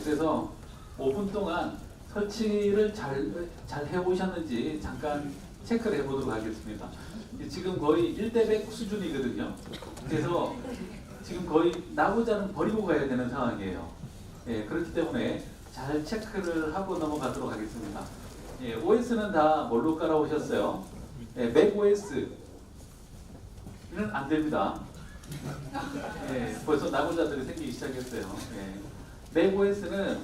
그래서 5분 동안 설치를 잘 해오셨는지 잠깐 체크를 해보도록 하겠습니다. 지금 거의 1대100 수준이거든요. 그래서 지금 거의 나고자는 버리고 가야 되는 상황이에요. 예, 그렇기 때문에 잘 체크를 하고 넘어가도록 하겠습니다. 예, OS는 다 뭘로 깔아오셨어요? 예, macOS는 안 됩니다. 예, 벌써 나고자들이 생기기 시작했어요. 예, macOS는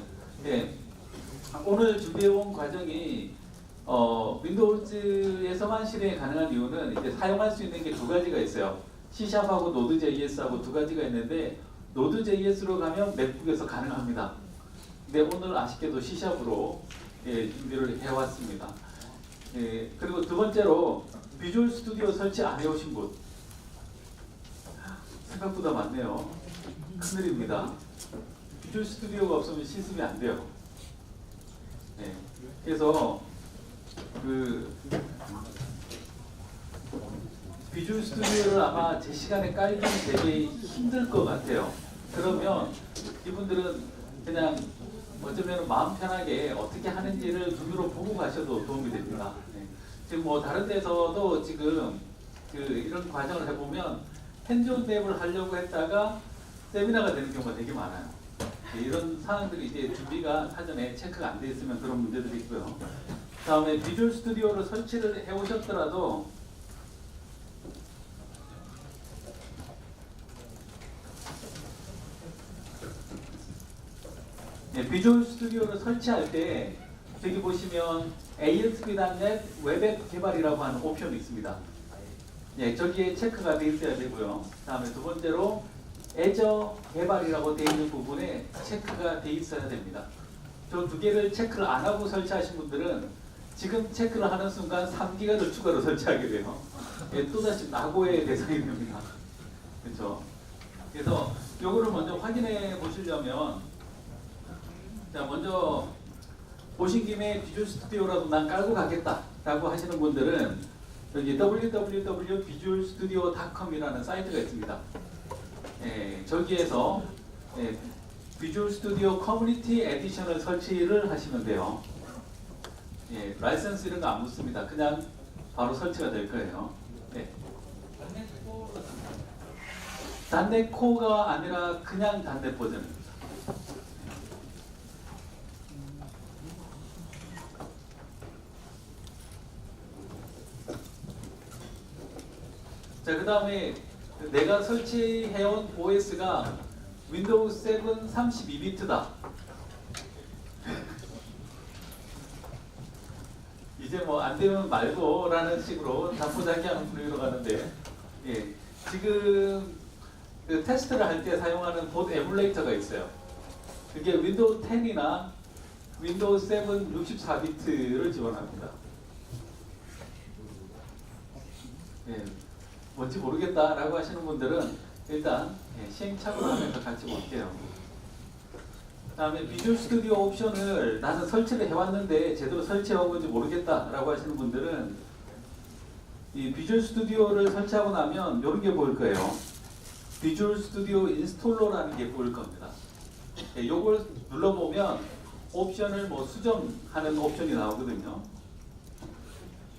오늘 준비해온 과정이 윈도우즈에서만 실행이 가능한 이유는 이제 사용할 수 있는 게 두 가지가 있어요. C#하고 Node.js하고 두 가지가 있는데 Node.js로 가면 맥북에서 가능합니다. 근데 오늘 아쉽게도 C#으로 준비를 해왔습니다. 그리고 두 번째로 비주얼 스튜디오 설치 안 해오신 분 생각보다 많네요. 큰일입니다. 비주얼 스튜디오가 없으면 실습이 안 돼요. 그래서 비주얼 스튜디오를 아마 제 시간에 깔기는 되게 힘들 것 같아요. 그러면 이분들은 그냥 어쩌면 마음 편하게 어떻게 하는지를 눈으로 보고 가셔도 도움이 됩니다. 지금 뭐 다른 데서도 지금 이런 과정을 해보면 핸즈온 랩을 하려고 했다가 세미나가 되는 경우가 되게 많아요. 이런 상황들이 이제 준비가 사전에 체크가 안 돼 있으면 그런 문제들이 있고요. 다음에 비주얼 스튜디오를 설치를 해오셨더라도 비주얼 스튜디오를 설치할 때 여기 보시면 ASP.NET 웹앱 개발이라고 하는 옵션이 있습니다. 저기에 체크가 돼 있어야 되고요. 다음에 두 번째로 애저 개발이라고 되어 있는 부분에 체크가 돼 있어야 됩니다. 저 두 개를 체크를 안 하고 설치하신 분들은 지금 체크를 하는 순간 3기가를 추가로 설치하게 돼요. 또다시 낙오의 대상이 됩니다. 그렇죠? 그래서 요거를 먼저 확인해 보시려면 자, 먼저 보신 김에 비주얼 스튜디오라도 난 깔고 가겠다 라고 하시는 분들은 여기 www.visualstudio.com이라는 사이트가 있습니다. 저기에서 비주얼 스튜디오 커뮤니티 에디션을 설치를 하시면 돼요. 라이선스 이런 거 안 묻습니다. 그냥 바로 설치가 될 거예요. 단넷 코어가 아니라 그냥 단넷 버전입니다. 자, 그 다음에 내가 설치해온 OS가 윈도우 7 32비트다. 이제 뭐 안 되면 말고 라는 식으로 담보자기하는 분위기로 가는데 지금 그 테스트를 할 때 사용하는 보드 에뮬레이터가 있어요. 그게 윈도우 10이나 윈도우 7 64비트를 지원합니다. 뭔지 모르겠다라고 하시는 분들은 일단 시행착오를 하면서 같이 볼게요. 다음에 비주얼 스튜디오 옵션을 나는 설치를 해왔는데 제대로 설치해온 건지 모르겠다라고 하시는 분들은 이 비주얼 스튜디오를 설치하고 나면 이런 게 보일 거예요. 비주얼 스튜디오 인스톨러라는 게 보일 겁니다. 요걸 눌러보면 옵션을 뭐 수정하는 옵션이 나오거든요.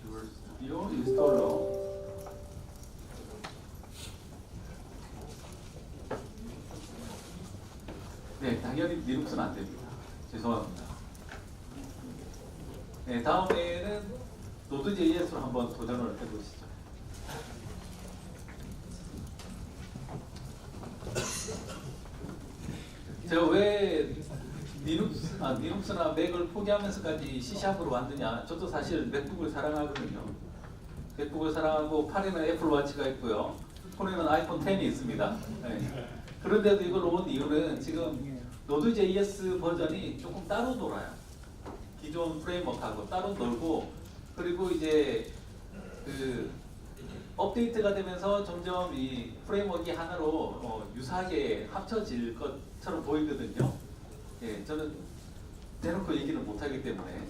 비주얼 스튜디오 인스톨러. 당연히 리눅스는 안 됩니다. 죄송합니다. 다음에는 Node.js로 한번 도전을 해보시죠. 제가 왜 리눅스나 맥을 포기하면서까지 C샵으로 왔느냐? 저도 사실 맥북을 사랑하거든요. 맥북을 사랑하고 팔에는 애플워치가 있고요. 폰에는 아이폰 10이 있습니다. 그런데도 이걸 온 이유는 지금 Node.js 버전이 조금 따로 놀아요. 기존 프레임워크하고 따로 놀고, 그리고 이제 그 업데이트가 되면서 점점 이 프레임워크가 하나로 유사하게 합쳐질 것처럼 보이거든요. 저는 대놓고 얘기를 못하기 때문에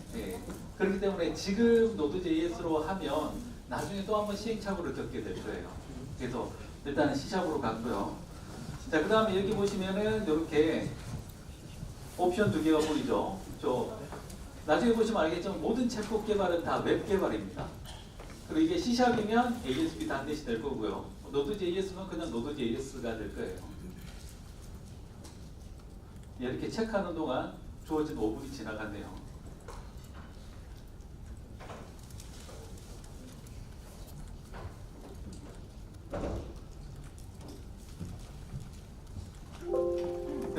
그렇기 때문에 지금 Node.js로 하면 나중에 또 한번 시행착오를 겪게 될 거예요. 그래서 일단은 C샵으로 갔고요. 자, 그 다음에 여기 보시면은 이렇게 옵션 두 개가 보이죠. 나중에 보시면 알겠지만 모든 챗봇 개발은 다 웹 개발입니다. 그리고 이게 C샵이면 ASP 단넷이 될 거고요. Node.js면 그냥 Node.js가 될 거예요. 이렇게 체크하는 동안 주어진 5분이 지나갔네요.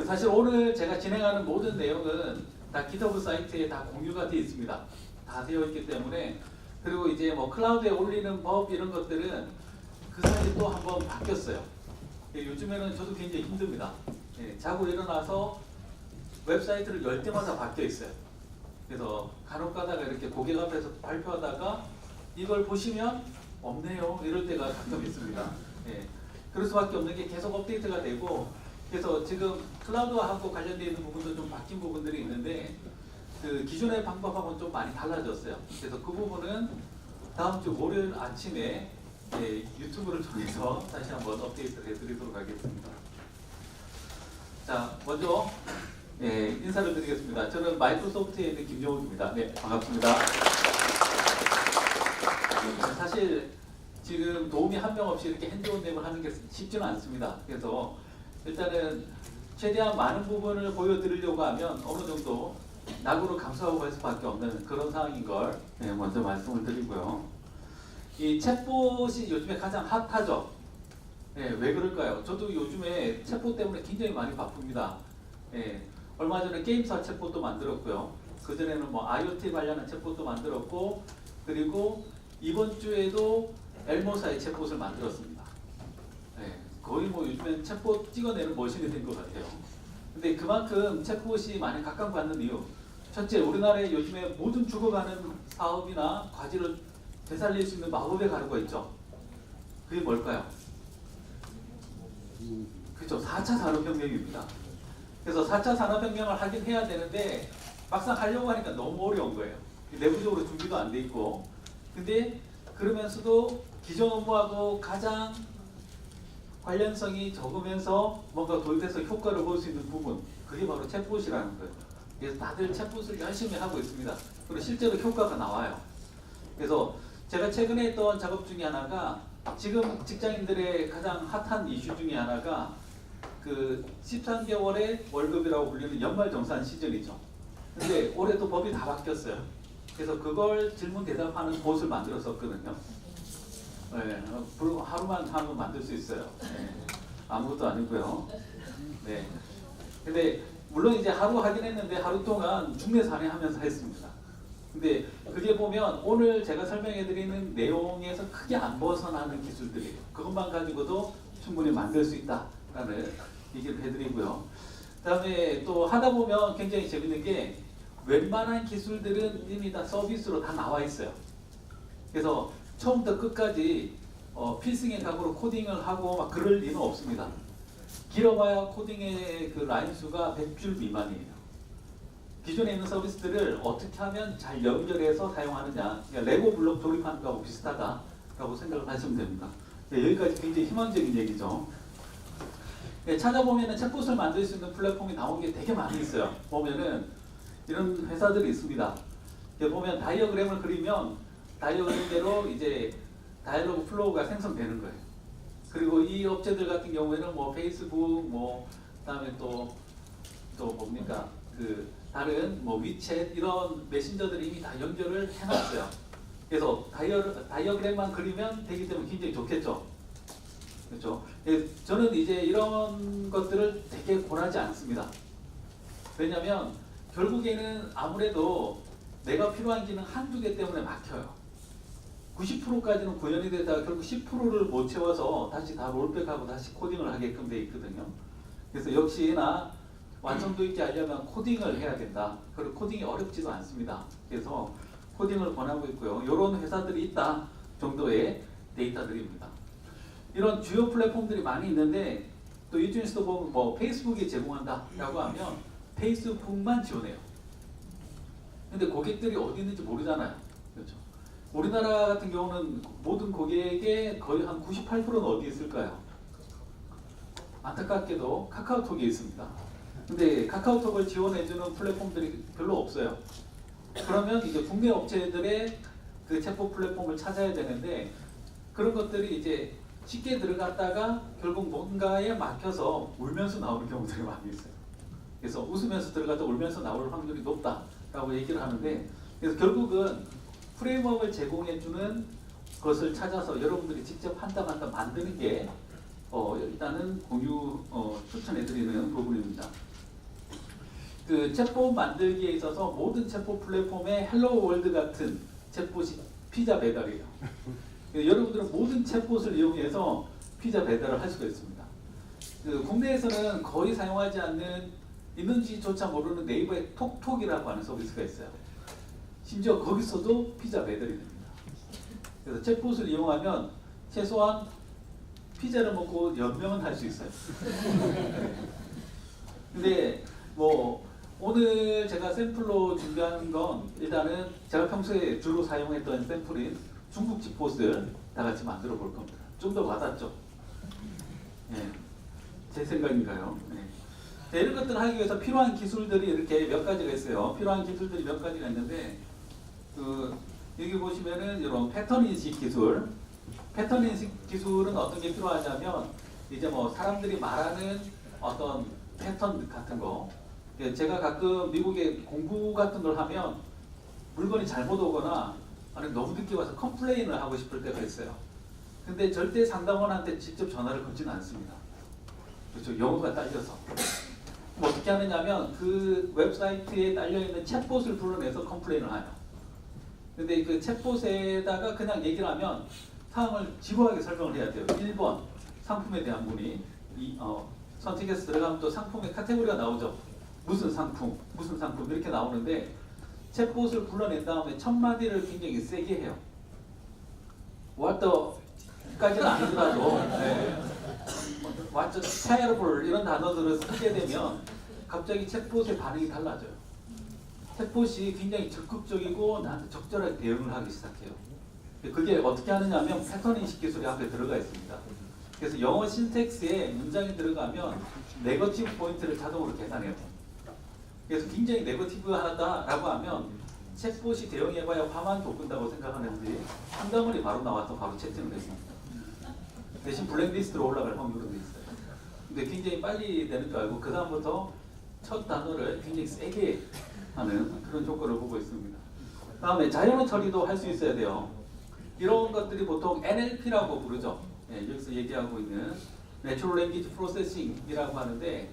사실 오늘 제가 진행하는 모든 내용은 다 GitHub 사이트에 다 공유가 되어 있습니다. 다 되어 있기 때문에, 그리고 이제 뭐 클라우드에 올리는 법 이런 것들은 그 사이에 또 한번 바뀌었어요. 요즘에는 저도 굉장히 힘듭니다. 자고 일어나서 웹사이트를 열 때마다 바뀌어 있어요. 그래서 간혹 가다가 이렇게 고객 앞에서 발표하다가 이걸 보시면 없네요 이럴 때가 가끔 있습니다. 그럴 수밖에 없는 게 계속 업데이트가 되고, 그래서 지금 클라우드하고 관련되어 있는 부분도 좀 바뀐 부분들이 있는데 그 기존의 방법하고는 좀 많이 달라졌어요. 그래서 그 부분은 다음 주 월요일 아침에 유튜브를 통해서 다시 한번 업데이트를 해드리도록 하겠습니다. 자, 먼저 인사를 드리겠습니다. 저는 마이크로소프트에 있는 김정욱입니다. 네, 반갑습니다. 사실 지금 도움이 한 명 없이 이렇게 핸드온 랩을 하는 게 쉽지는 않습니다. 그래서 일단은 최대한 많은 부분을 보여드리려고 하면 어느 정도 낙으로 감수하고 할 수밖에 없는 그런 상황인 걸 먼저 말씀을 드리고요. 이 챗봇이 요즘에 가장 핫하죠. 왜 그럴까요? 저도 요즘에 챗봇 때문에 굉장히 많이 바쁩니다. 얼마 전에 게임사 챗봇도 만들었고요. 그전에는 뭐 IoT 관련한 챗봇도 만들었고, 그리고 이번 주에도 엘모사의 챗봇을 만들었습니다. 거의 뭐 요즘엔 챗봇 찍어내는 머신이 된 것 같아요. 근데 그만큼 챗봇이 많이 각광받는 이유, 첫째, 우리나라에 요즘에 모든 죽어가는 사업이나 과제를 되살릴 수 있는 마법의 가루가 있죠. 그게 뭘까요? 그렇죠. 4차 산업혁명입니다. 그래서 4차 산업혁명을 하긴 해야 되는데 막상 하려고 하니까 너무 어려운 거예요. 내부적으로 준비도 안 돼 있고. 근데 그러면서도 기존 업무하고 가장 관련성이 적으면서 뭔가 도입해서 효과를 볼 수 있는 부분, 그게 바로 챗봇이라는 거예요. 그래서 다들 챗봇을 열심히 하고 있습니다. 그리고 실제로 효과가 나와요. 그래서 제가 최근에 했던 작업 중에 하나가, 지금 직장인들의 가장 핫한 이슈 중에 하나가 그 13개월의 월급이라고 불리는 연말정산 시즌이죠. 근데 올해도 법이 다 바뀌었어요. 그래서 그걸 질문 대답하는 봇을 만들었었거든요. 하루만 하면 만들 수 있어요. 아무것도 아니고요. 근데 물론 이제 하루 하긴 했는데 하루 동안 중내산해 하면서 했습니다. 근데 그게 보면 오늘 제가 설명해드리는 내용에서 크게 안 벗어나는 기술들이에요. 그것만 가지고도 충분히 만들 수 있다라는 얘기를 해드리고요. 그 다음에 또 하다 보면 굉장히 재밌는 게 웬만한 기술들은 이미 다 서비스로 다 나와 있어요. 그래서 처음부터 끝까지 필승의 각오로 코딩을 하고 막 그럴 리는 없습니다. 길어봐야 코딩의 그 라인 수가 100줄 미만이에요. 기존에 있는 서비스들을 어떻게 하면 잘 연결해서 사용하느냐, 그러니까 레고 블록 조립하는 거하고 비슷하다라고 생각을 하시면 됩니다. 여기까지 굉장히 희망적인 얘기죠. 찾아보면 챗봇을 만들 수 있는 플랫폼이 나온 게 되게 많이 있어요. 보면은 이런 회사들이 있습니다. 보면 다이어그램을 그리면 다이어그램대로 이제 다이얼로그 플로우가 생성되는 거예요. 그리고 이 업체들 같은 경우에는 뭐 페이스북, 뭐 그다음에 또 뭡니까 그 다른 뭐 위챗 이런 메신저들이 이미 다 연결을 해놨어요. 그래서 다이어그램만 그리면 되기 때문에 굉장히 좋겠죠. 그렇죠. 저는 이제 이런 것들을 되게 권하지 않습니다. 왜냐하면 결국에는 아무래도 내가 필요한 기능 한두 개 때문에 막혀요. 90%까지는 구현이 되다가 결국 10%를 못 채워서 다시 다 롤백하고 다시 코딩을 하게끔 돼 있거든요. 그래서 역시나 완성도 있게 하려면 코딩을 해야 된다. 그리고 코딩이 어렵지도 않습니다. 그래서 코딩을 권하고 있고요. 이런 회사들이 있다 정도의 데이터들입니다. 이런 주요 플랫폼들이 많이 있는데 또 이 중에서도 보면 뭐 페이스북이 제공한다라고 하면 페이스북만 지원해요. 근데 고객들이 어디 있는지 모르잖아요. 그렇죠. 우리나라 같은 경우는 모든 고객의 거의 한 98%는 어디 있을까요? 안타깝게도 카카오톡에 있습니다. 근데 카카오톡을 지원해주는 플랫폼들이 별로 없어요. 그러면 이제 국내 업체들의 그 챗봇 플랫폼을 찾아야 되는데 그런 것들이 이제 쉽게 들어갔다가 결국 뭔가에 막혀서 울면서 나오는 경우들이 많이 있어요. 그래서 웃으면서 들어갔다 울면서 나올 확률이 높다라고 얘기를 하는데 그래서 결국은 프레임워크를 제공해주는 것을 찾아서 여러분들이 직접 한땀한땀 만드는 게 일단은 공유 추천해드리는 부분입니다. 그 챗봇 만들기에 있어서 모든 챗봇 플랫폼의 헬로 월드 같은 챗봇이 피자 배달이에요. 여러분들은 모든 챗봇을 이용해서 피자 배달을 할 수가 있습니다. 그 국내에서는 거의 사용하지 않는 있는지조차 모르는 네이버의 톡톡이라고 하는 서비스가 있어요. 심지어 거기서도 피자 배달이 됩니다. 그래서 챗봇을 이용하면 최소한 피자를 먹고 연명은 할 수 있어요. 근데 뭐 오늘 제가 샘플로 준비한 건 일단은 제가 평소에 주로 사용했던 샘플인 중국집 봇을 다 같이 만들어 볼 겁니다. 좀 더 와닿죠? 네, 제 생각인가요? 네. 자, 이런 것들을 하기 위해서 필요한 기술들이 이렇게 몇 가지가 있어요. 필요한 기술들이 몇 가지가 있는데 여기 보시면은 이런 패턴 인식 기술. 패턴 인식 기술은 어떤 게 필요하냐면 이제 뭐 사람들이 말하는 어떤 패턴 같은 거. 제가 가끔 미국에 공부 같은 걸 하면 물건이 잘못 오거나 아니면 너무 늦게 와서 컴플레인을 하고 싶을 때가 있어요. 근데 절대 상담원한테 직접 전화를 걸지는 않습니다. 그렇죠. 영어가 딸려서. 어떻게 하느냐면 그 웹사이트에 딸려있는 챗봇을 불러내서 컴플레인을 해요. 근데 그 챗봇에다가 그냥 얘기를 하면 사항을 지루하게 설명을 해야 돼요. 1번 상품에 대한 문의 선택해서 들어가면 또 상품의 카테고리가 나오죠. 무슨 상품 이렇게 나오는데 챗봇을 불러낸 다음에 첫 마디를 굉장히 세게 해요. What the 까지는 아니더라도 What the terrible 이런 단어들을 쓰게 되면 갑자기 챗봇의 반응이 달라져요. 챗봇이 굉장히 적극적이고 나한테 적절하게 대응을 하기 시작해요. 그게 어떻게 하느냐면 패턴 인식 기술이 앞에 들어가 있습니다. 그래서 영어 신텍스에 문장이 들어가면 네거티브 포인트를 자동으로 계산해요. 그래서 굉장히 네거티브하다라고 하면 챗봇이 대응해봐야 화만 돋군다고 생각하는지 상담원이 바로 나와서 바로 채팅을 했습니다. 대신 블랙리스트로 올라갈 확률도 있어요. 근데 굉장히 빨리 되는 줄 알고 그 다음부터 첫 단어를 굉장히 세게 하는 그런 효과를 보고 있습니다. 다음에 자연어 처리도 할 수 있어야 돼요. 이런 것들이 보통 NLP라고 부르죠. 여기서 얘기하고 있는 Natural Language Processing이라고 하는데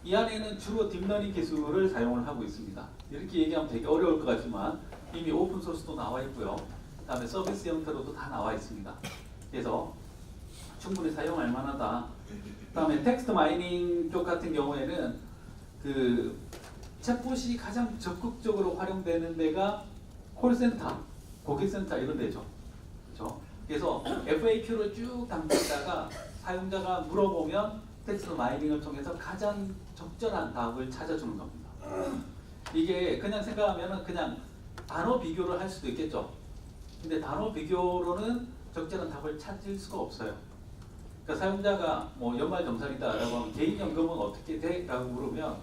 이 안에는 주로 딥러닝 기술을 사용을 하고 있습니다. 이렇게 얘기하면 되게 어려울 것 같지만 이미 오픈소스도 나와 있고요. 그 다음에 서비스 형태로도 다 나와 있습니다. 그래서 충분히 사용할 만하다. 그 다음에 텍스트 마이닝 쪽 같은 경우에는 그 챗봇이 가장 적극적으로 활용되는 데가 콜센터, 고객센터 이런 데죠. 그렇죠? 그래서 FAQ를 쭉 담다가 사용자가 물어보면 텍스트 마이닝을 통해서 가장 적절한 답을 찾아주는 겁니다. 이게 그냥 생각하면 그냥 단어 비교를 할 수도 있겠죠. 근데 단어 비교로는 적절한 답을 찾을 수가 없어요. 그러니까 사용자가 뭐 연말정산이다라고 하면 개인연금은 어떻게 돼? 라고 물으면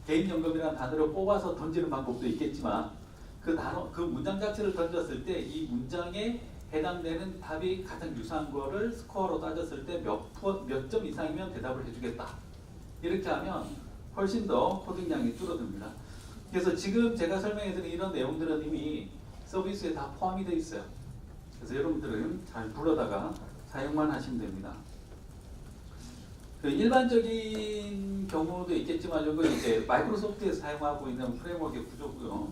개인연금이라는 단어를 뽑아서 던지는 방법도 있겠지만 그 단어, 그 문장 자체를 던졌을 때 이 문장에 해당되는 답이 가장 유사한 거를 스코어로 따졌을 때 몇 점 이상이면 대답을 해주겠다. 이렇게 하면 훨씬 더 코딩량이 줄어듭니다. 그래서 지금 제가 설명해드린 이런 내용들은 이미 서비스에 다 포함이 되어 있어요. 그래서 여러분들은 잘 불러다가 사용만 하시면 됩니다. 그 일반적인 경우도 있겠지만 이건 이제 마이크로소프트에서 사용하고 있는 프레임워크의 구조고요.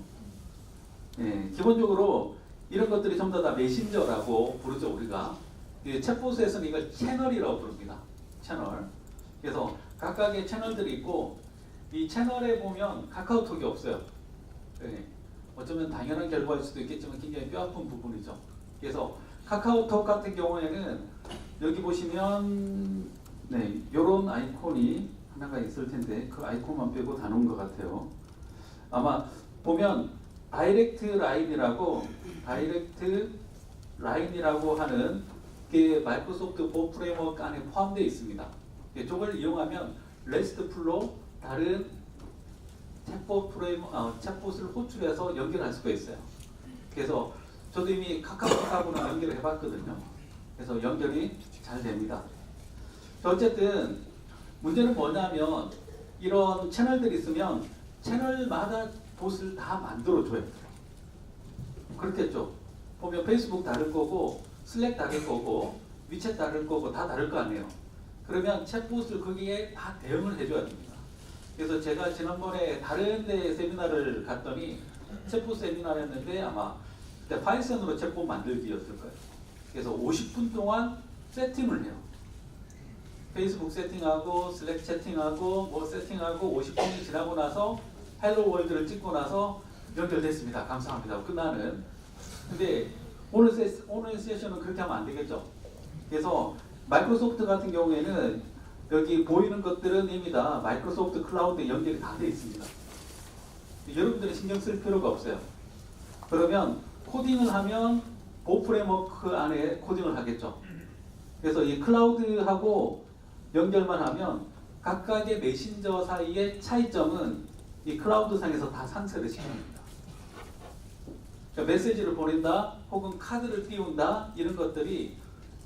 기본적으로 이런 것들이 전부 다 메신저라고 부르죠 우리가. 챗봇에서는 이걸 채널이라고 부릅니다. 채널. 그래서 각각의 채널들이 있고 이 채널에 보면 카카오톡이 없어요. 어쩌면 당연한 결과일 수도 있겠지만 굉장히 뼈아픈 부분이죠. 그래서 카카오톡 같은 경우에는 여기 보시면 이런 아이콘이 하나가 있을 텐데 그 아이콘만 빼고 다 놓은 것 같아요. 아마 보면 다이렉트 라인이라고 하는 게 마이크로소프트 보 프레임워크 안에 포함되어 있습니다. 이쪽을 이용하면 REST 플로 다른 챗봇을 호출해서 연결할 수가 있어요. 그래서 저도 이미 카카오톡하고는 연결을 해봤거든요. 그래서 연결이 잘 됩니다. 어쨌든 문제는 뭐냐면 이런 채널들이 있으면 채널마다 봇을 다 만들어줘야 돼요. 그렇겠죠. 보면 페이스북 다를 거고 슬랙 다를 거고 위챗 다를 거고 다 다를 거 아니에요. 그러면 챗봇을 거기에 다 대응을 해줘야 됩니다. 그래서 제가 지난번에 다른 데 세미나를 갔더니 챗봇 세미나였는데 아마 그때 파이썬으로 챗봇 만들기였을 거예요. 그래서 50분 동안 세팅을 해요. 페이스북 세팅하고 슬랙 채팅하고 뭐 세팅하고 50분이 지나고 나서 헬로 월드를 찍고 나서 연결됐습니다. 감사합니다. 끝나는. 근데 오늘 세션은 그렇게 하면 안 되겠죠. 그래서 마이크로소프트 같은 경우에는 여기 보이는 것들은 이미 다 마이크로소프트 클라우드에 연결이 다 되어 있습니다. 여러분들은 신경 쓸 필요가 없어요. 그러면 코딩을 하면 보 프레임워크 안에 코딩을 하겠죠. 그래서 이 클라우드하고 연결만 하면 각각의 메신저 사이의 차이점은 이 클라우드 상에서 다 상세를 시킵니다. 그러니까 메시지를 보낸다 혹은 카드를 띄운다 이런 것들이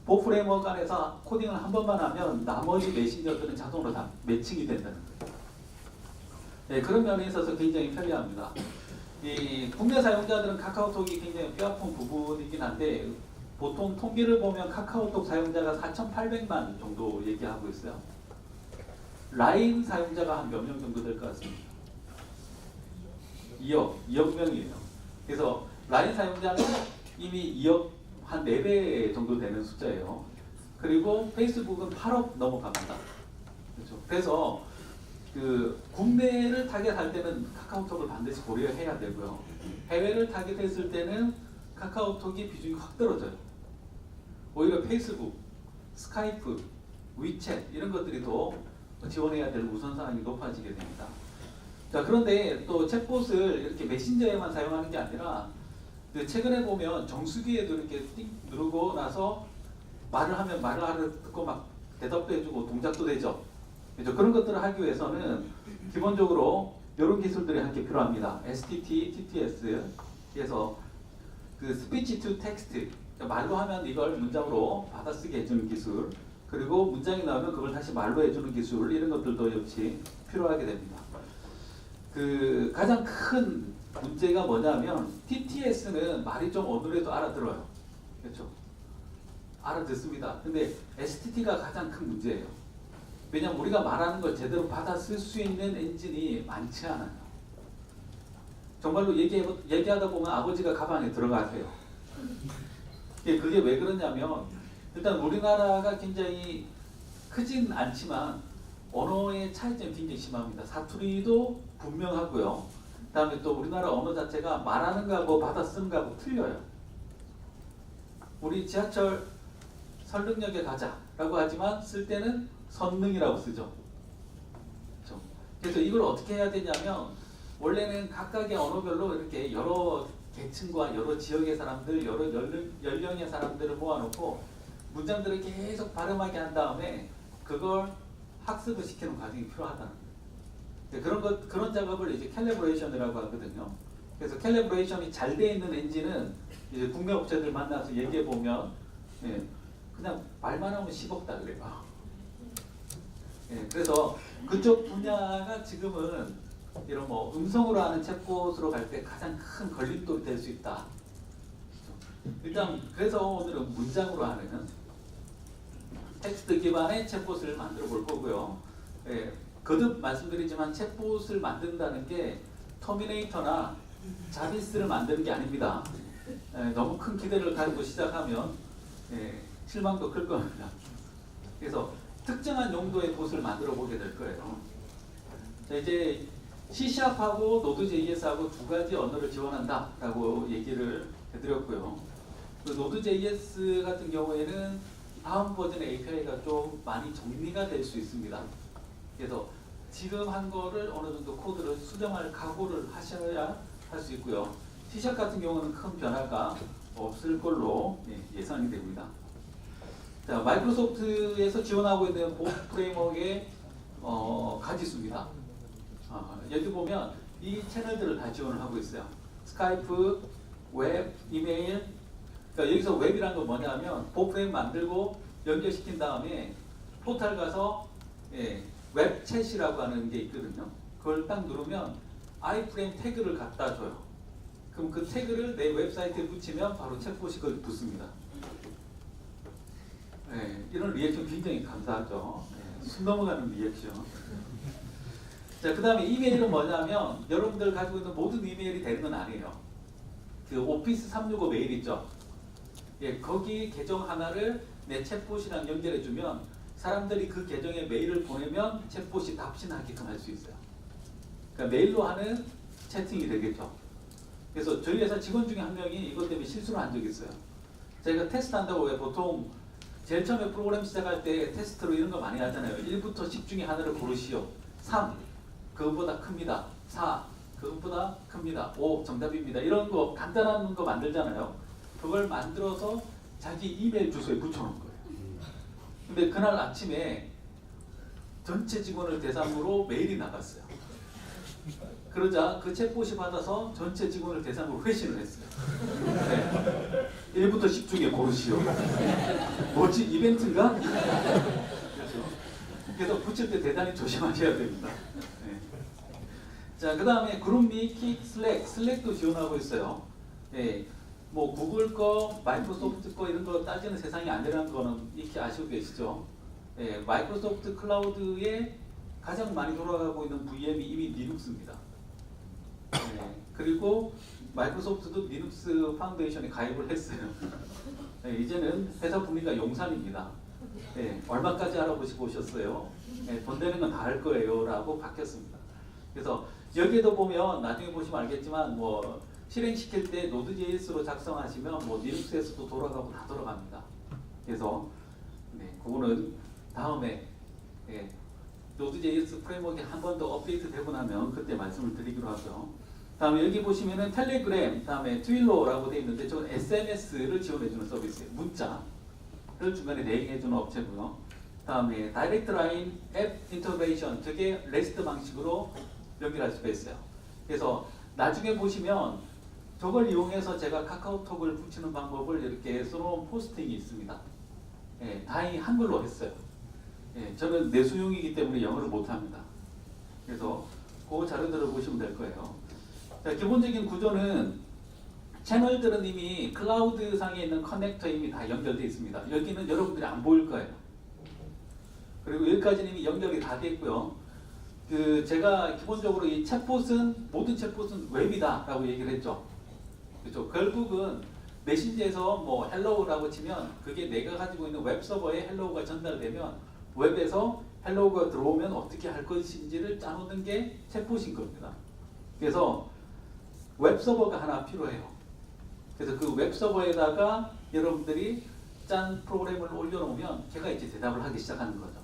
보 프레임워크 안에서 코딩을 한 번만 하면 나머지 메신저들은 자동으로 다 매칭이 된다는 거예요. 네, 그런 면에 있어서 굉장히 편리합니다. 이 국내 사용자들은 카카오톡이 굉장히 뼈아픈 부분이긴 한데 보통 통계를 보면 카카오톡 사용자가 4,800만 정도 얘기하고 있어요. 라인 사용자가 한 몇 명 정도 될 것 같습니다. 2억 명이에요. 그래서 라인 사용자는 이미 2억 한 4배 정도 되는 숫자예요. 그리고 페이스북은 8억 넘어갑니다. 그렇죠? 그래서 그 국내를 타겟할 때는 카카오톡을 반드시 고려해야 되고요. 해외를 타겟했을 때는 카카오톡이 비중이 확 떨어져요. 오히려 페이스북, 스카이프, 위챗 이런 것들이 더 지원해야 될 우선사항이 높아지게 됩니다. 자, 그런데 또 챗봇을 이렇게 메신저에만 사용하는 게 아니라 최근에 보면 정수기에도 이렇게 띵 누르고 나서 말을 하면 말을 듣고 막 대답도 해주고 동작도 되죠. 그렇죠? 그런 것들을 하기 위해서는 기본적으로 이런 기술들이 함께 필요합니다. STT, TTS 그래서 그 스피치 투 텍스트 말로 하면 이걸 문장으로 받아쓰게 해주는 기술 그리고 문장이 나오면 그걸 다시 말로 해주는 기술 이런 것들도 역시 필요하게 됩니다. 그 가장 큰 문제가 뭐냐면 TTS는 말이 좀 어눌해도 알아들어요. 그렇죠? 알아듣습니다. 근데 STT가 가장 큰 문제예요. 왜냐하면 우리가 말하는 걸 제대로 받아쓸 수 있는 엔진이 많지 않아요. 정말로 얘기하다 보면 아버지가 가방에 들어가세요. 그게 왜 그러냐면 일단 우리나라가 굉장히 크진 않지만 언어의 차이점이 굉장히 심합니다. 사투리도 분명하고요. 그 다음에 또 우리나라 언어 자체가 말하는 거하고 받아쓰는 거하고 틀려요. 우리 지하철 설릉역에 가자라고 하지만 쓸 때는 선릉이라고 쓰죠. 그렇죠? 그래서 이걸 어떻게 해야 되냐면 원래는 각각의 언어별로 이렇게 여러 계층과 여러 지역의 사람들, 여러 연령의 사람들을 모아놓고 문장들을 계속 발음하게 한 다음에 그걸 학습을 시키는 과정이 필요하다는 거예요. 그런 작업을 이제 캘리브레이션이라고 하거든요. 그래서 캘리브레이션이 잘 돼 있는 엔진은 이제 국내 업체들 만나서 얘기해 보면 그냥 말만 하면 10억다 그래요. 그래서 그쪽 분야가 지금은 이런 뭐 음성으로 하는 챗봇으로 갈 때 가장 큰 걸림돌이 될 수 있다. 일단 그래서 오늘은 문장으로 하는 텍스트 기반의 챗봇을 만들어 볼 거고요. 거듭 말씀드리지만 챗봇을 만든다는 게 터미네이터나 자비스를 만드는 게 아닙니다. 너무 큰 기대를 가지고 시작하면 실망도 클 겁니다. 그래서 특정한 용도의 봇을 만들어 보게 될 거예요. 자, 이제 C#하고 Node.js하고 두 가지 언어를 지원한다라고 얘기를 해드렸고요. 그 Node.js 같은 경우에는 다음 버전의 API가 좀 많이 정리가 될 수 있습니다. 그래서 지금 한 거를 어느 정도 코드를 수정할 각오를 하셔야 할 수 있고요. C# 같은 경우는 큰 변화가 없을 걸로 예상이 됩니다. 자, 마이크로소프트에서 지원하고 있는 보 프레임워크의 가지수입니다. 여기 보면 이 채널들을 다 지원을 하고 있어요. 스카이프, 웹, 이메일. 그러니까 여기서 웹이란 건 뭐냐면 보프레임 만들고 연결시킨 다음에 포털 가서 웹 챗이라고 하는 게 있거든요. 그걸 딱 누르면 아이프레임 태그를 갖다 줘요. 그럼 그 태그를 내 웹사이트에 붙이면 바로 챗봇이 그걸 붙습니다. 이런 리액션 굉장히 감사하죠. 숨 넘어가는 리액션. 자, 그 다음에 이메일은 뭐냐면 여러분들 가지고 있는 모든 이메일이 되는 건 아니에요. 그 오피스 365 메일 있죠. 거기 계정 하나를 내 챗봇이랑 연결해주면 사람들이 그 계정에 메일을 보내면 챗봇이 답신하게끔 할 수 있어요. 그러니까 메일로 하는 채팅이 되겠죠. 그래서 저희 회사 직원 중에 한 명이 이것 때문에 실수를 한 적이 있어요. 저희가 테스트 한다고 왜 보통 제일 처음에 프로그램 시작할 때 테스트로 이런 거 많이 하잖아요. 1부터 10 중에 하나를 고르시오. 3, 그것보다 큽니다. 4, 그것보다 큽니다. 5, 정답입니다. 이런 거 간단한 거 만들잖아요. 그걸 만들어서 자기 이메일 주소에 붙여놓은 거예요. 근데 그날 아침에 전체 직원을 대상으로 메일이 나갔어요. 그러자 그 챗봇이 받아서 전체 직원을 대상으로 회신을 했어요. 1부터 10 중에 고르시오. 뭐지? 이벤트인가? 그래서 붙일 때 대단히 조심하셔야 됩니다. 자, 그 다음에 그룹미, 킥, 슬랙도 지원하고 있어요. 뭐 구글 거, 마이크로소프트 거 이런 거 따지는 세상이 아니라는 거는 익히 아시고 계시죠? 마이크로소프트 클라우드에 가장 많이 돌아가고 있는 VM이 이미 리눅스입니다. 그리고 마이크로소프트도 리눅스 파운데이션에 가입을 했어요. 이제는 회사 분위기가 용산입니다. 얼마까지 알아보시고 오셨어요? 돈 되는 건 다 할 거예요 라고 바뀌었습니다. 그래서 여기에도 보면 나중에 보시면 알겠지만 뭐 실행시킬 때 노드.js로 작성하시면 뭐 리눅스에서도 돌아가고 다 돌아갑니다. 그래서 그거는 다음에 노드.js 프레임워크에 한 번 더 업데이트 되고 나면 그때 말씀을 드리기로 하죠. 다음에 여기 보시면은 텔레그램, 다음에 트윌로라고 되어 있는데 저건 SMS를 지원해주는 서비스예요. 문자를 중간에 대행해주는 업체고요. 다음에 다이렉트 라인 앱 인터그레이션, 저게 REST 방식으로 연결할 수가 있어요. 그래서 나중에 보시면 저걸 이용해서 제가 카카오톡을 붙이는 방법을 이렇게 써놓은 포스팅이 있습니다. 다행히 한글로 했어요. 저는 내수용이기 때문에 영어를 못합니다. 그래서 그 자료들을 보시면 될 거예요. 자, 기본적인 구조는 채널들은 이미 클라우드 상에 있는 커넥터 이미 다 연결되어 있습니다. 여기는 여러분들이 안 보일 거예요. 그리고 여기까지는 이미 연결이 다 되어 있고요. 제가 기본적으로 이 챗봇은 모든 챗봇은 웹이다라고 얘기를 했죠. 그렇죠. 결국은 메신저에서 뭐 헬로우라고 치면 그게 내가 가지고 있는 웹 서버에 헬로우가 전달되면 웹에서 헬로우가 들어오면 어떻게 할 것인지를 짜놓는 게 챗봇인 겁니다. 그래서 웹 서버가 하나 필요해요. 그래서 그 웹 서버에다가 여러분들이 짠 프로그램을 올려놓으면 걔가 이제 대답을 하기 시작하는 거죠.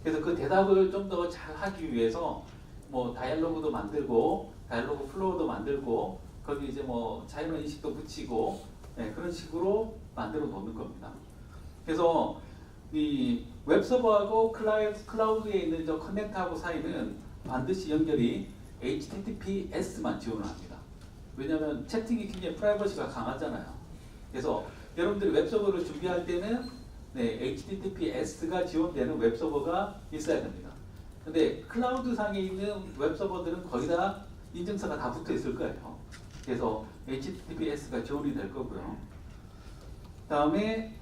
그래서 그 대답을 좀 더 잘 하기 위해서 뭐 다이얼로그도 만들고 다이얼로그 플로우도 만들고 거기 이제 뭐 자연어 인식도 붙이고 그런 식으로 만들어 놓는 겁니다. 그래서 이 웹서버하고 클라우드에 있는 저 커넥터하고 사이는 반드시 연결이 HTTPS만 지원을 합니다. 왜냐하면 채팅이 굉장히 프라이버시가 강하잖아요. 그래서 여러분들이 웹서버를 준비할 때는 HTTPS가 지원되는 웹서버가 있어야 됩니다. 근데 클라우드 상에 있는 웹서버들은 거의 다 인증서가 다 붙어 있을 거예요. 그래서 HTTPS가 지원이 될 거고요. 다음에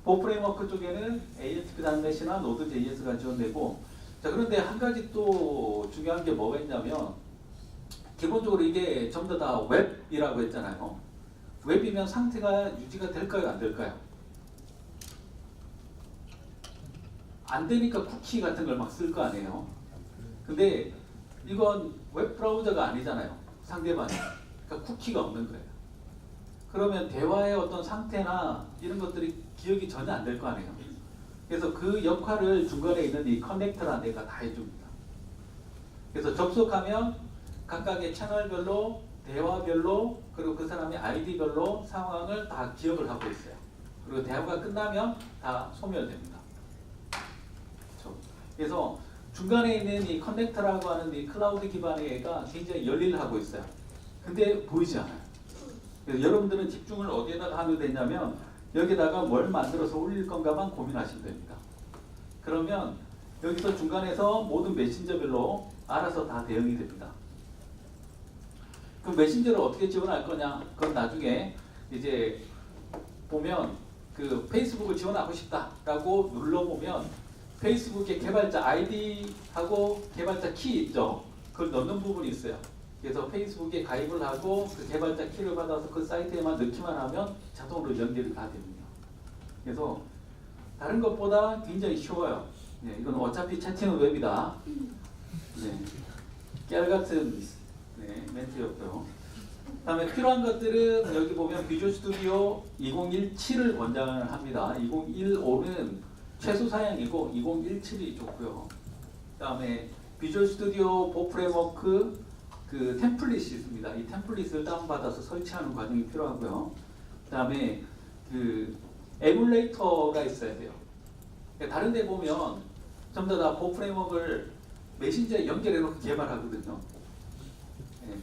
보프레임워크 쪽에는 ASP.NET이나 Node.js가 지원되고, 자, 그런데 한 가지 또 중요한 게 뭐가 있냐면 기본적으로 이게 전부 다 웹이라고 했잖아요. 웹이면 상태가 유지가 될까요, 안 될까요? 안 되니까 쿠키 같은 걸 막 쓸 거 아니에요. 근데 이건 웹 브라우저가 아니잖아요. 상대방이. 그러니까 쿠키가 없는 거예요. 그러면 대화의 어떤 상태나 이런 것들이 기억이 전혀 안 될 거 아니에요. 그래서 그 역할을 중간에 있는 이 커넥터라는 데가 다 해줍니다. 그래서 접속하면 각각의 채널별로, 대화별로, 그리고 그 사람의 아이디별로 상황을 다 기억을 하고 있어요. 그리고 대화가 끝나면 다 소멸됩니다. 그렇죠? 그래서 중간에 있는 이 커넥터라고 하는 이 클라우드 기반의 애가 굉장히 열일을 하고 있어요. 근데 보이지 않아요. 그래서 여러분들은 집중을 어디에다가 하면 되냐면 여기다가 뭘 만들어서 올릴 건가만 고민하시면 됩니다. 그러면 여기서 중간에서 모든 메신저별로 알아서 다 대응이 됩니다. 그럼 메신저를 어떻게 지원할 거냐? 그건 나중에 이제 보면 그 페이스북을 지원하고 싶다라고 눌러보면 페이스북의 개발자 아이디하고 개발자 키 있죠? 그걸 넣는 부분이 있어요. 그래서 페이스북에 가입을 하고 그 개발자 키를 받아서 그 사이트에만 넣기만 하면 자동으로 연결이 다 됩니다. 그래서 다른 것보다 굉장히 쉬워요. 네, 이건 어차피 채팅은 웹이다. 네, 깨알같은 멘트였고요. 다음에 필요한 것들은 여기 보면 비주얼 스튜디오 2017을 권장을 합니다. 2015는 최소 사양이고 2017이 좋고요. 다음에 비주얼 스튜디오 보 프레임워크 그 템플릿이 있습니다. 이 템플릿을 다운받아서 설치하는 과정이 필요하고요. 다음에 그 에뮬레이터가 있어야 돼요. 다른 데 보면 전부 다 보 프레임워크를 메신저에 연결해 놓고 개발하거든요.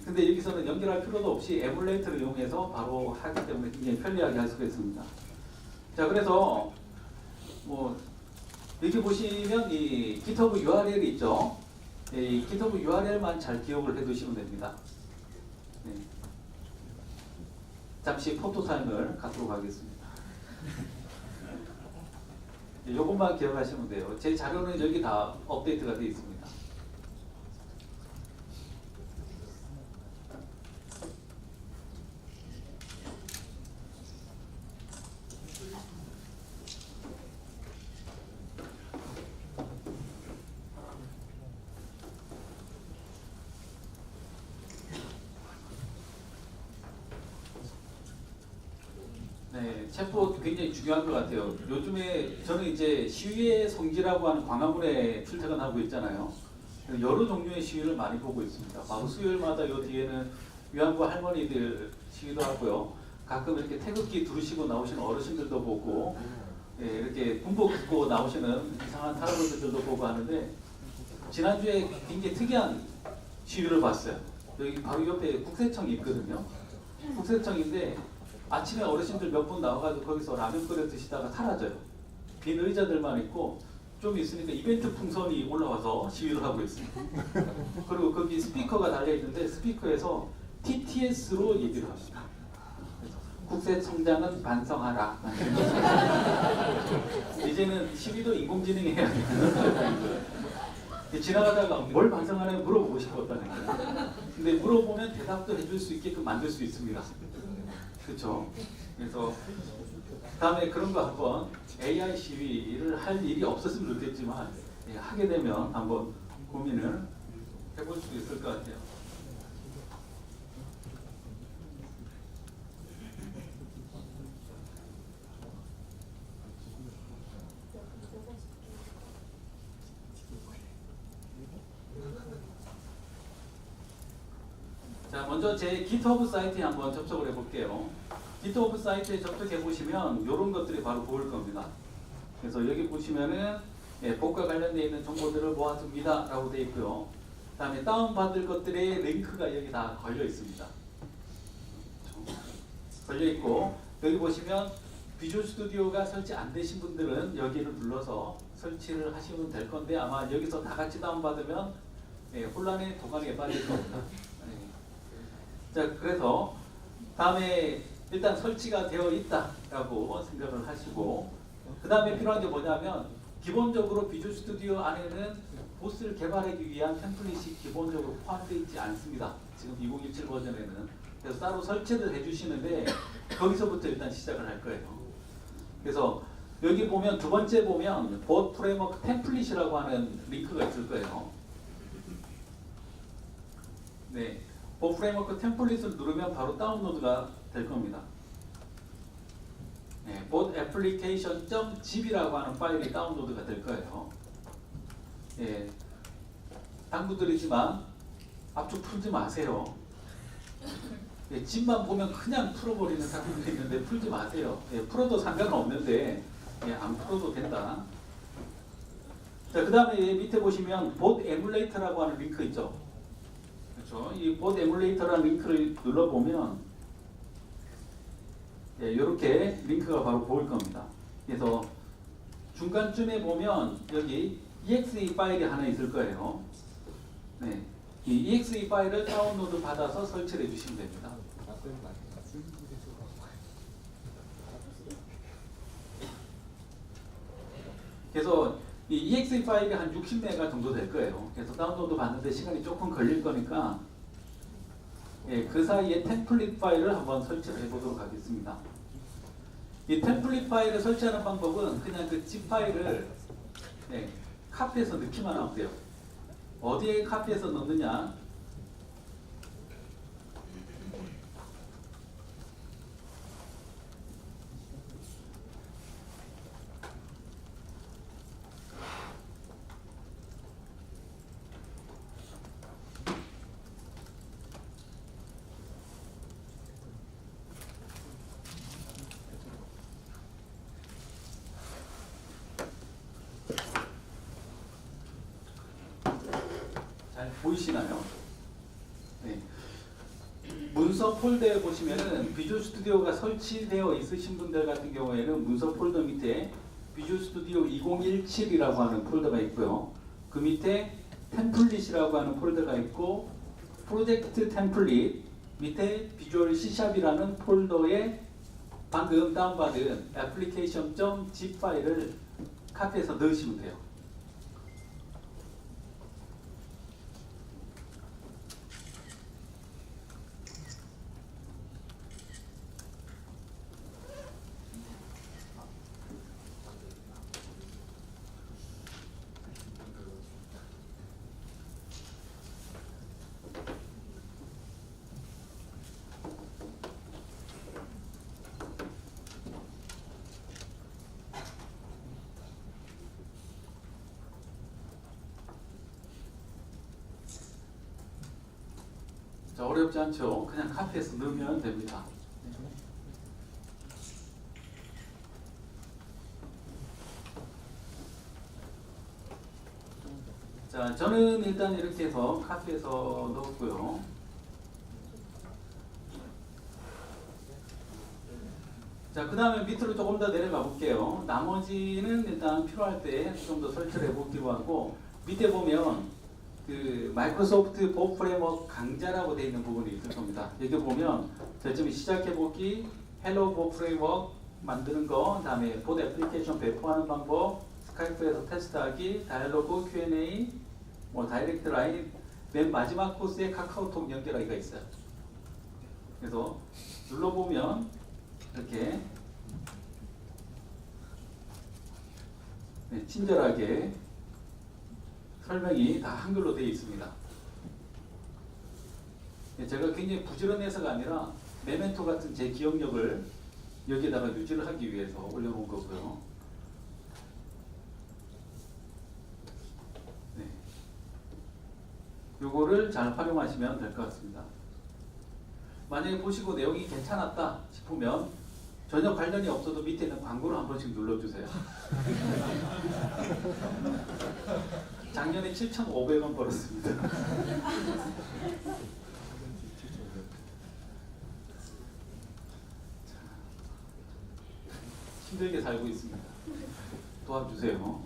근데 여기서는 연결할 필요도 없이 에뮬레이터를 이용해서 바로 하기 때문에 굉장히 편리하게 할 수가 있습니다. 자, 그래서 뭐 여기 보시면 이 GitHub URL이 있죠. 이 GitHub URL만 잘 기억을 해두시면 됩니다. 네. 잠시 포토 타임을 갖도록 하겠습니다. 이것만 기억하시면 돼요. 제 자료는 여기 다 업데이트가 되어 있습니다. 네, 챗봇 굉장히 중요한 것 같아요. 요즘에 저는 이제 시위의 성지라고 하는 광화문에 출퇴근하고 있잖아요. 여러 종류의 시위를 많이 보고 있습니다. 바로 수요일마다 요 뒤에는 위안부 할머니들 시위도 하고요. 가끔 이렇게 태극기 두르시고 나오시는 어르신들도 보고, 예, 이렇게 군복 입고 나오시는 이상한 할아버지들도 보고 하는데, 지난주에 굉장히 특이한 시위를 봤어요. 여기 바로 옆에 국세청이 있거든요. 국세청인데 아침에 어르신들 몇 분 나와가지고 거기서 라면 끓여 드시다가 사라져요. 빈 의자들만 있고 좀 있으니까 이벤트 풍선이 올라와서 시위를 하고 있어요. 그리고 거기 스피커가 달려있는데 스피커에서 TTS로 얘기를 합니다. 국세청장은 반성하라. 이제는 시위도 인공지능이 해야 되는 지나가다가 뭘 반성하냐고 물어보고 싶었다는 거예요. 근데 물어보면 대답도 해줄 수 있게끔 만들 수 있습니다. 그렇죠. 그래서 다음에 그런 거 한번 AI 시위를 할 일이 없었으면 좋겠지만 하게 되면 한번 고민을 해볼 수 있을 것 같아요. 자, 먼저 제 GitHub 사이트에 한번 접속을 해볼게요. GitHub 사이트에 접속해 보시면 이런 것들이 바로 보일 겁니다. 그래서 여기 보시면은 복과 관련되어 있는 정보들을 모아둡니다 라고 되어 있고요. 그 다음에 다운받을 것들의 링크가 여기 다 걸려 있습니다. 걸려 있고 여기 보시면 비주얼 스튜디오가 설치 안 되신 분들은 여기를 눌러서 설치를 하시면 될 건데 아마 여기서 다 같이 다운받으면 혼란의 도가니에 빠질 겁니다. 자, 그래서 다음에 일단 설치가 되어 있다라고 생각을 하시고 그 다음에 필요한 게 뭐냐면 기본적으로 비주얼 스튜디오 안에는 보스를 개발하기 위한 템플릿이 기본적으로 포함되어 있지 않습니다. 지금 2017 버전에는. 그래서 따로 설치를 해주시는데 거기서부터 일단 시작을 할 거예요. 그래서 여기 보면 두 번째 보면 보드 프레임워크 템플릿이라고 하는 링크가 있을 거예요. 네. 그 프레임워크 템플릿을 누르면 바로 다운로드가 될 겁니다. 네, both application.zip이라고 하는 파일이 다운로드가 될 거예요. 예, 당부드리지만 압축 풀지 마세요. 예, zip만 보면 그냥 풀어버리는 사람들이 있는데 풀지 마세요. 예, 풀어도 상관은 없는데 안 풀어도 된다. 자, 그 다음에 밑에 보시면 봇 에뮬레이터라고 하는 링크 있죠. 그렇죠. 이 봇 에뮬레이터라는 링크를 눌러보면 이렇게 링크가 바로 보일 겁니다. 그래서 중간쯤에 보면 여기 exe 파일이 하나 있을 거예요. 네, 이 exe 파일을 다운로드 받아서 설치를 해주시면 됩니다. 그래서 이 exe 파일이 한 60메가 정도 될 거예요. 그래서 다운로드 받는데 시간이 조금 걸릴 거니까 그 사이에 템플릿 파일을 한번 설치를 해보도록 하겠습니다. 이 템플릿 파일을 설치하는 방법은 그냥 그 zip 파일을 카피해서 넣기만 하면 돼요. 어디에 카피해서 넣느냐? 잘 보이시나요? 네. 문서 폴더에 보시면은 비주얼 스튜디오가 설치되어 있으신 분들 같은 경우에는 문서 폴더 밑에 비주얼 스튜디오 2017이라고 하는 폴더가 있고요. 그 밑에 템플릿이라고 하는 폴더가 있고 프로젝트 템플릿 밑에 비주얼 C샵이라는 폴더에 방금 다운받은 application.zip 파일을 카피해서 넣으시면 돼요. 자, 어렵지 않죠? 그냥 카피해서 넣으면 됩니다. 자, 저는 일단 이렇게 해서 카피해서 넣었고요. 자, 그 다음에 밑으로 조금 더 내려가 볼게요. 나머지는 일단 필요할 때 좀 더 설치를 해보기로 하고, 밑에 보면 그 마이크로소프트 봇 프레임워크 강좌라고 되어 있는 부분이 있을 겁니다. 여기 보면 저점이 시작해보기, 헬로 봇 프레임워크 만드는 거, 그 다음에 봇 애플리케이션 배포하는 방법, 스카이프에서 테스트하기, 다이얼로그, Q&A, 다이렉트 라인, 맨 마지막 코스에 카카오톡 연결하기가 있어요. 그래서 눌러보면 이렇게 친절하게 설명이 다 한글로 되어 있습니다. 제가 굉장히 부지런해서가 아니라 메멘토 같은 제 기억력을 여기에다가 유지를 하기 위해서 올려놓은 거고요. 네. 요거를 잘 활용하시면 될 것 같습니다. 만약에 보시고 내용이 괜찮았다 싶으면 전혀 관련이 없어도 밑에 있는 광고를 한 번씩 눌러주세요. 작년에 7,500원 벌었습니다. 힘들게 살고 있습니다. 도와주세요.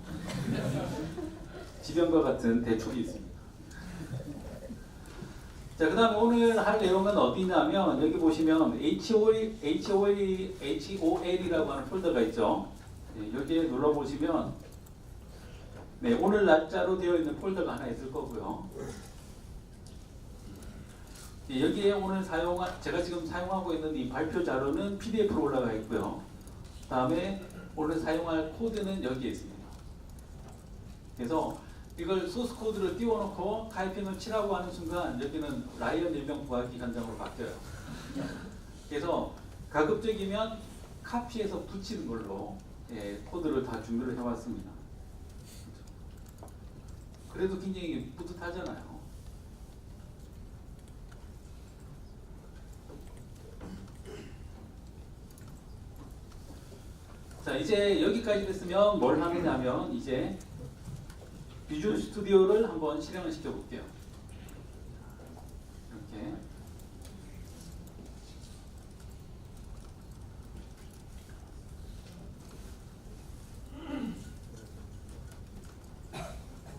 지병과 같은 대출이 있습니다. 자, 그 다음에 오늘 할 내용은 어디냐면 여기 보시면 HOL이라고 하는 폴더가 있죠. 여기에 눌러보시면 오늘 날짜로 되어 있는 폴더가 하나 있을 거고요. 여기에 오늘 제가 지금 사용하고 있는 이 발표 자료는 PDF로 올라가 있고요. 다음에 오늘 사용할 코드는 여기에 있습니다. 그래서 이걸 소스 코드를 띄워놓고 타이핑을 치라고 하는 순간 여기는 라이언 일병 구하기 현장으로 바뀌어요. 그래서 가급적이면 카피해서 붙이는 걸로 코드를 다 준비를 해왔습니다. 그래도 굉장히 뿌듯하잖아요. 자, 이제 여기까지 됐으면 뭘 하느냐면 이제 비주얼 스튜디오를 한번 실행을 시켜볼게요. 이렇게.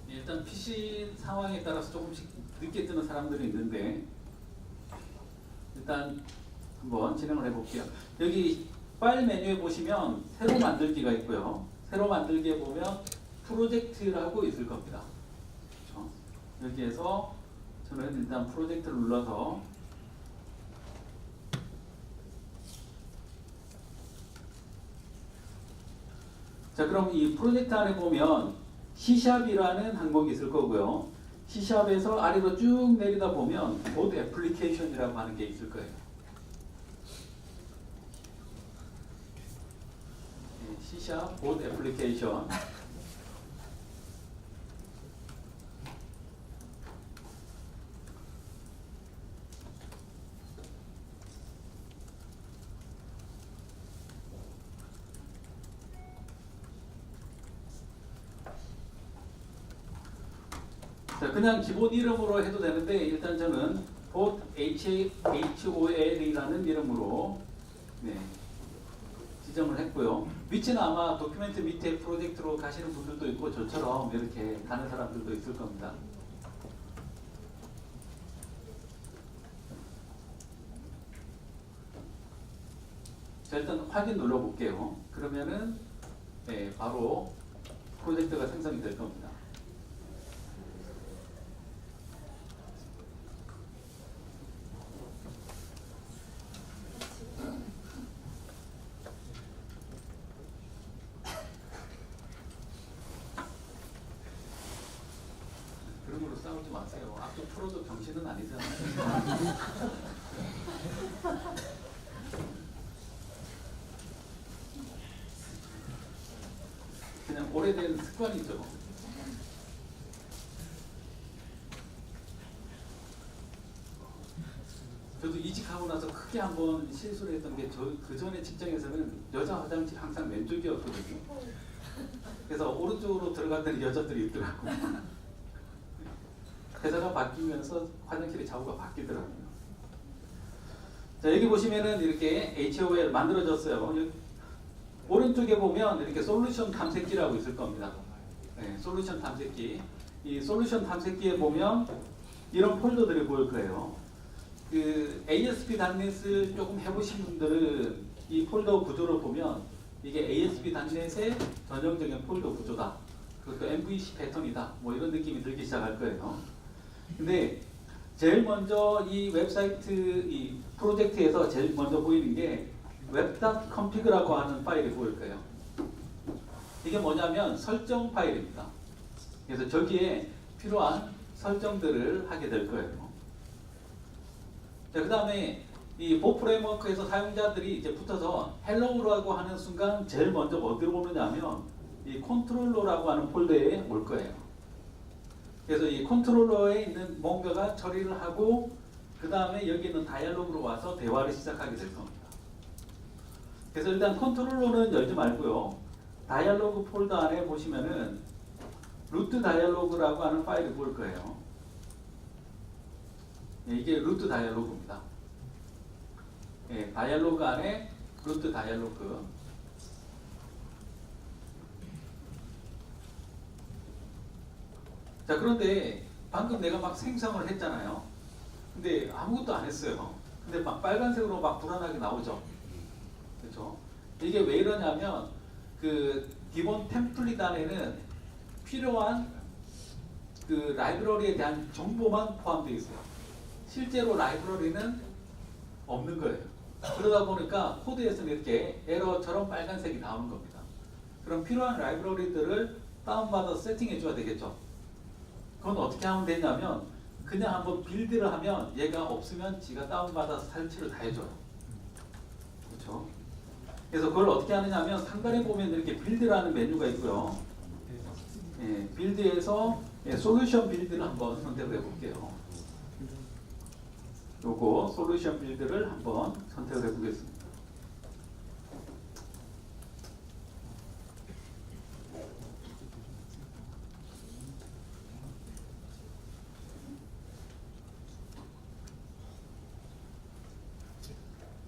일단 PC 상황에 따라서 조금씩 늦게 뜨는 사람들이 있는데 일단 한번 진행을 해볼게요. 여기 파일 메뉴에 보시면 새로 만들기가 있고요. 새로 만들기에 보면 프로젝트라고 있을 겁니다. 그렇죠? 여기에서 저는 일단 프로젝트를 눌러서 자, 그럼 이 프로젝트 안에 보면 C샵이라는 항목이 있을 거고요. C샵에서 아래로 쭉 내리다 보면 보드 애플리케이션이라고 하는 게 있을 거예요. C샵 보드 애플리케이션. 자, 그냥 기본 이름으로 해도 되는데 일단 저는 보드 HOL이라는 이름으로 지정을 했고요. 위치는 아마 도큐멘트 밑에 프로젝트로 가시는 분들도 있고 저처럼 이렇게 가는 사람들도 있을 겁니다. 자, 일단 확인 눌러볼게요. 그러면은 바로 프로젝트가 생성이 될 겁니다. 그런 걸로 싸우지 마세요. 앞쪽 프로도 병신은 아니잖아요. 그냥 오래된 습관이죠. 저도 이직하고 나서 크게 한번 실수를 했던 게 그 전에 직장에서는 여자 화장실 항상 왼쪽이었거든요. 그래서 오른쪽으로 들어갔더니 여자들이 있더라고요. 회사가 바뀌면서 화장실의 좌우가 바뀌더라고요. 자, 여기 보시면은 이렇게 HOL 만들어졌어요. 오른쪽에 보면 이렇게 솔루션 탐색기라고 있을 겁니다. 솔루션 탐색기. 이 솔루션 탐색기에 보면 이런 폴더들이 보일 거예요. 그 ASP.NET을 조금 해보신 분들은 이 폴더 구조를 보면 이게 ASP.NET의 전형적인 폴더 구조다. 그것도 MVC 패턴이다. 뭐 이런 느낌이 들기 시작할 거예요. 근데 제일 먼저 이 웹사이트 이 프로젝트에서 제일 먼저 보이는 게 web.config라고 하는 파일이 보일 거예요. 이게 뭐냐면 설정 파일입니다. 그래서 저기에 필요한 설정들을 하게 될 거예요. 자, 그 다음에 이 보 프레임워크에서 사용자들이 이제 붙어서 헬로우라고 하는 순간 제일 먼저 어디로 오느냐면 이 컨트롤러라고 하는 폴더에 올 거예요. 그래서 이 컨트롤러에 있는 뭔가가 처리를 하고 그 다음에 여기 있는 다이얼로그로 와서 대화를 시작하게 될 겁니다. 그래서 일단 컨트롤러는 열지 말고요. 다이얼로그 폴더 안에 보시면은 루트 다이얼로그라고 하는 파일이 보일 거예요. 이게 루트 다이얼로그입니다. 다이얼로그 안에 루트 다이얼로그. 자, 그런데 방금 내가 막 생성을 했잖아요. 근데 아무것도 안 했어요. 근데 막 빨간색으로 막 불안하게 나오죠. 그렇죠? 이게 왜 이러냐면 그 기본 템플릿 안에는 필요한 그 라이브러리에 대한 정보만 포함되어 있어요. 실제로 라이브러리는 없는 거예요. 그러다 보니까 코드에서는 이렇게 에러처럼 빨간색이 나오는 겁니다. 그럼 필요한 라이브러리들을 다운받아서 세팅해 줘야 되겠죠. 그건 어떻게 하면 되냐면 그냥 한번 빌드를 하면 얘가 없으면 지가 다운받아서 설치를 다 해줘요. 그렇죠? 그래서 그걸 어떻게 하느냐면 상단에 보면 이렇게 빌드라는 메뉴가 있고요. 빌드에서 솔루션 빌드를 한번 선택을 해볼게요. 요거 솔루션 빌드를 한번 선택을 해보겠습니다.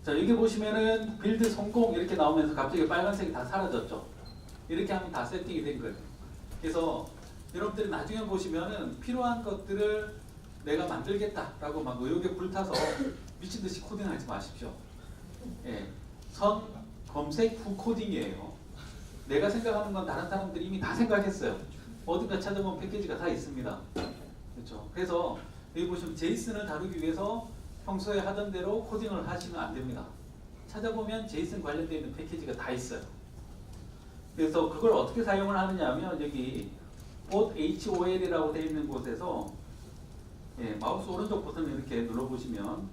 자, 여기 보시면은 빌드 성공 이렇게 나오면서 갑자기 빨간색이 다 사라졌죠. 이렇게 하면 다 세팅이 된 거예요. 그래서 여러분들이 나중에 보시면은 필요한 것들을 내가 만들겠다라고 막 의욕에 불타서 미친 듯이 코딩하지 마십시오. 예, 선 검색 후 코딩이에요. 내가 생각하는 건 다른 사람들이 이미 다 생각했어요. 어딘가 찾아보면 패키지가 다 있습니다. 그렇죠. 그래서 여기 보시면 제이슨을 다루기 위해서 평소에 하던 대로 코딩을 하시면 안 됩니다. 찾아보면 제이슨 관련되어 있는 패키지가 다 있어요. 그래서 그걸 어떻게 사용을 하느냐 하면 여기 HOL이라고 되어 있는 곳에서 예, 마우스 오른쪽 버튼을 이렇게 눌러보시면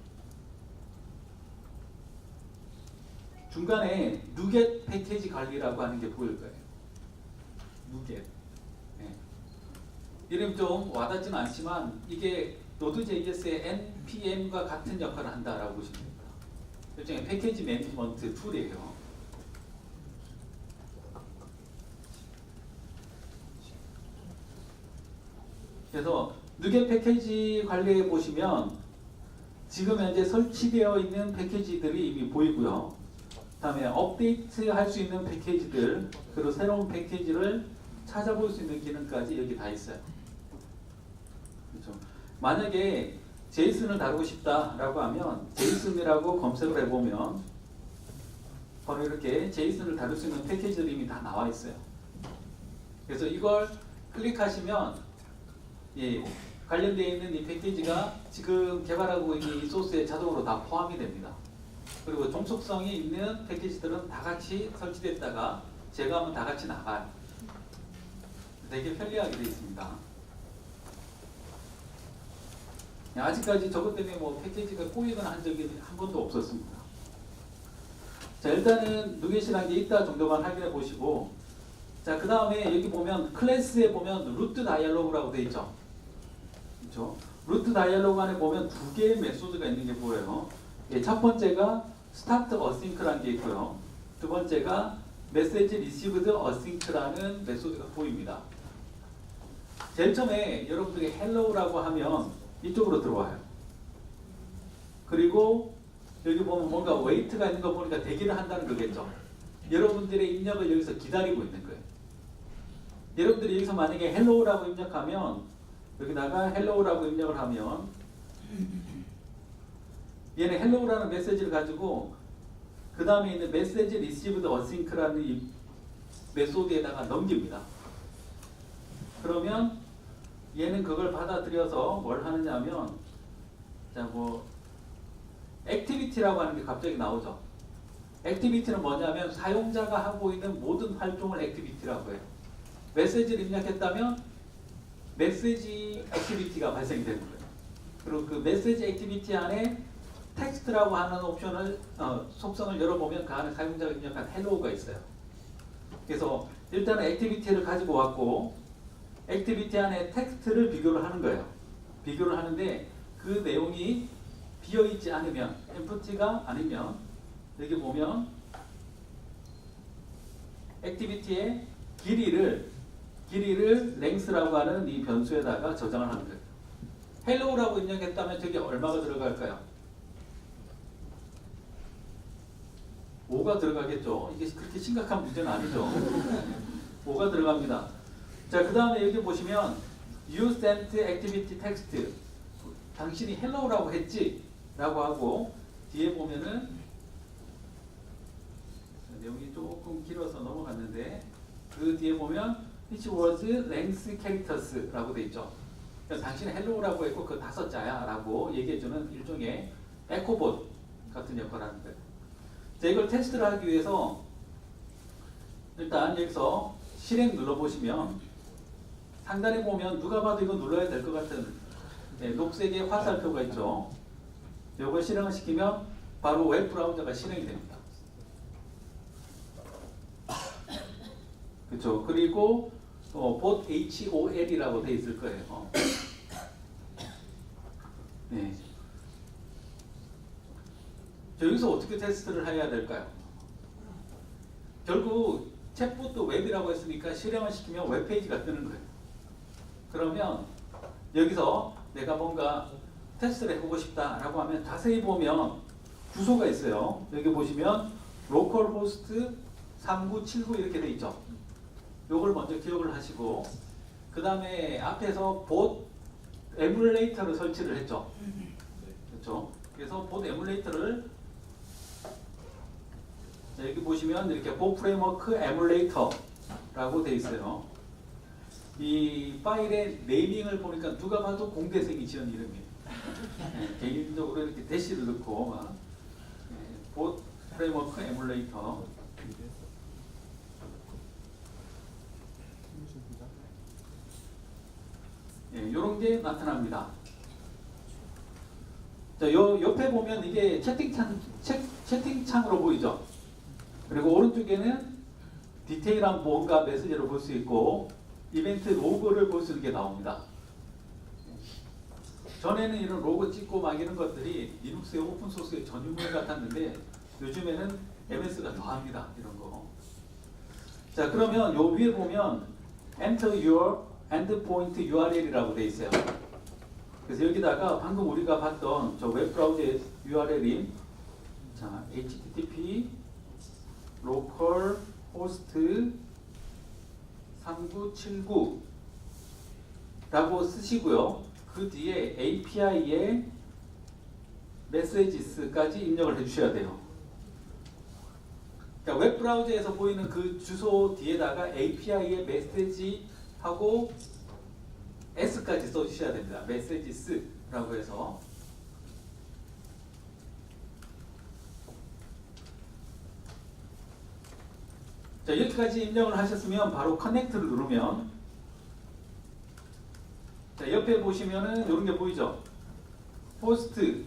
중간에 누겟 패키지 관리라고 하는 게 보일 거예요. 누겟. 예. 이름 좀 와닿지는 않지만 이게 Node.js의 npm과 같은 역할을 한다라고 보시면 됩니다. 일종의 패키지 매니지먼트 툴이에요. 그래서 누겟 패키지 관리해 보시면 지금 현재 설치되어 있는 패키지들이 이미 보이고요. 다음에 업데이트 할 수 있는 패키지들, 그리고 새로운 패키지를 찾아볼 수 있는 기능까지 여기 다 있어요. 그렇죠. 만약에 제이슨을 다루고 싶다라고 하면 제이슨이라고 검색을 해보면 바로 이렇게 제이슨을 다룰 수 있는 패키지들이 이미 다 나와 있어요. 그래서 이걸 클릭하시면 예, 관련되어 있는 이 패키지가 지금 개발하고 있는 이 소스에 자동으로 다 포함이 됩니다. 그리고 종속성이 있는 패키지들은 다 같이 설치됐다가 제거하면 다 같이 나가요. 되게 편리하게 되어 있습니다. 아직까지 저것 때문에 뭐 패키지가 꼬이거나 한 적이 한 번도 없었습니다. 자, 일단은 누겟이라는 게 있다 정도만 확인해 보시고, 자, 그 다음에 여기 보면 클래스에 보면 루트 다이얼로그라고 되어 있죠. 그렇죠? 루트 다이얼로그 안에 보면 두 개의 메소드가 있는 게 보여요. 예, 첫 번째가 스타트 어싱크라는 게 있고요. 두 번째가 메시지 리시브드 어싱크라는 메소드가 보입니다. 제일 처음에 여러분들이 헬로우라고 하면 이쪽으로 들어와요. 그리고 여기 보면 뭔가 웨이트가 있는 거 보니까 대기를 한다는 거겠죠. 여러분들의 입력을 여기서 기다리고 있는 거예요. 여러분들이 여기서 만약에 헬로우라고 입력하면 여기다가 헬로우라고 입력을 하면 얘는 헬로우라는 메시지를 가지고 그 다음에 있는 메시지 리시브드 어싱크라는 이 메소드에다가 넘깁니다. 그러면 얘는 그걸 받아들여서 뭘 하느냐면 자, 뭐 액티비티라고 하는 게 갑자기 나오죠. 액티비티는 뭐냐면 사용자가 하고 있는 모든 활동을 액티비티라고 해요. 메시지를 입력했다면 메시지 액티비티가 발생이 되는 거예요. 그리고 그 메시지 액티비티 안에 텍스트라고 하는 옵션을 속성을 열어보면 그 안에 사용자가 입력한 헬로우가 있어요. 그래서 일단은 액티비티를 가지고 왔고 액티비티 안에 텍스트를 비교를 하는 거예요. 비교를 하는데 그 내용이 비어있지 않으면 empty가 아니면 여기 보면 액티비티의 길이를 length라고 하는 이 변수에다가 저장을 하는 거예요. hello라고 입력했다면 저게 얼마가 들어갈까요? 5가 들어가겠죠. 이게 그렇게 심각한 문제는 아니죠. 5가 들어갑니다. 자, 그 다음에 여기 보시면 You sent activity text. 당신이 hello라고 했지? 라고 하고 뒤에 보면은 내용이 조금 길어서 넘어갔는데 그 뒤에 보면 which was length characters 라고 돼 있죠. 그러니까 당신이 hello라고 했고 그 5자야 라고 얘기해주는 일종의 에코봇 같은 역할을 하는 거예요. 자, 이걸 테스트를 하기 위해서 일단 여기서 실행 눌러보시면 상단에 보면 누가 봐도 이거 눌러야 될 것 같은 녹색의 화살표가 있죠. 이걸 실행을 시키면 바로 웹 브라우저가 실행이 됩니다. 그렇죠. 그리고 bot HOL이라고 돼 있을 거예요. 네. 자, 여기서 어떻게 테스트를 해야 될까요? 결국 챗봇도 웹이라고 했으니까 실행을 시키면 웹페이지가 뜨는 거예요. 그러면 여기서 내가 뭔가 테스트를 해보고 싶다라고 하면 자세히 보면 주소가 있어요. 여기 보시면 로컬 호스트 3979 이렇게 돼 있죠. 요걸 먼저 기억을 하시고 그 다음에 앞에서 봇 에뮬레이터를 설치를 했죠. 그렇죠. 그래서 봇 에뮬레이터를 여기 보시면 이렇게 봇 프레임워크 에뮬레이터라고 돼 있어요. 이 파일의 네이밍을 보니까 누가 봐도 공대생이 지은 이름이에요. 개인적으로 이렇게 대시를 넣고 봇 프레임워크 에뮬레이터. 이런 게 나타납니다. 자, 요 옆에 보면 이게 채팅창으로 보이죠. 그리고 오른쪽에는 디테일한 뭔가 메시지를 볼 수 있고 이벤트 로고를 볼 수 있는 게 나옵니다. 전에는 이런 로고 찍고 막 이런 것들이 리눅스의 오픈소스의 전유물 같았는데 요즘에는 MS가 더합니다. 이런 거. 자, 그러면 요 위에 보면 Enter your endpoint URL이라고 되어 있어요. 그래서 여기다가 방금 우리가 봤던 저 웹브라우저의 URL인 자, http localhost 3979 라고 쓰시고요. 그 뒤에 API의 messages까지 입력을 해주셔야 돼요. 그러니까 웹브라우저에서 보이는 그 주소 뒤에다가 API의 message하고 s까지 써주셔야 됩니다. messages라고 해서 자, 여기까지 입력을 하셨으면 바로 커넥트를 누르면 자, 옆에 보시면은 이런 게 보이죠? 포스트.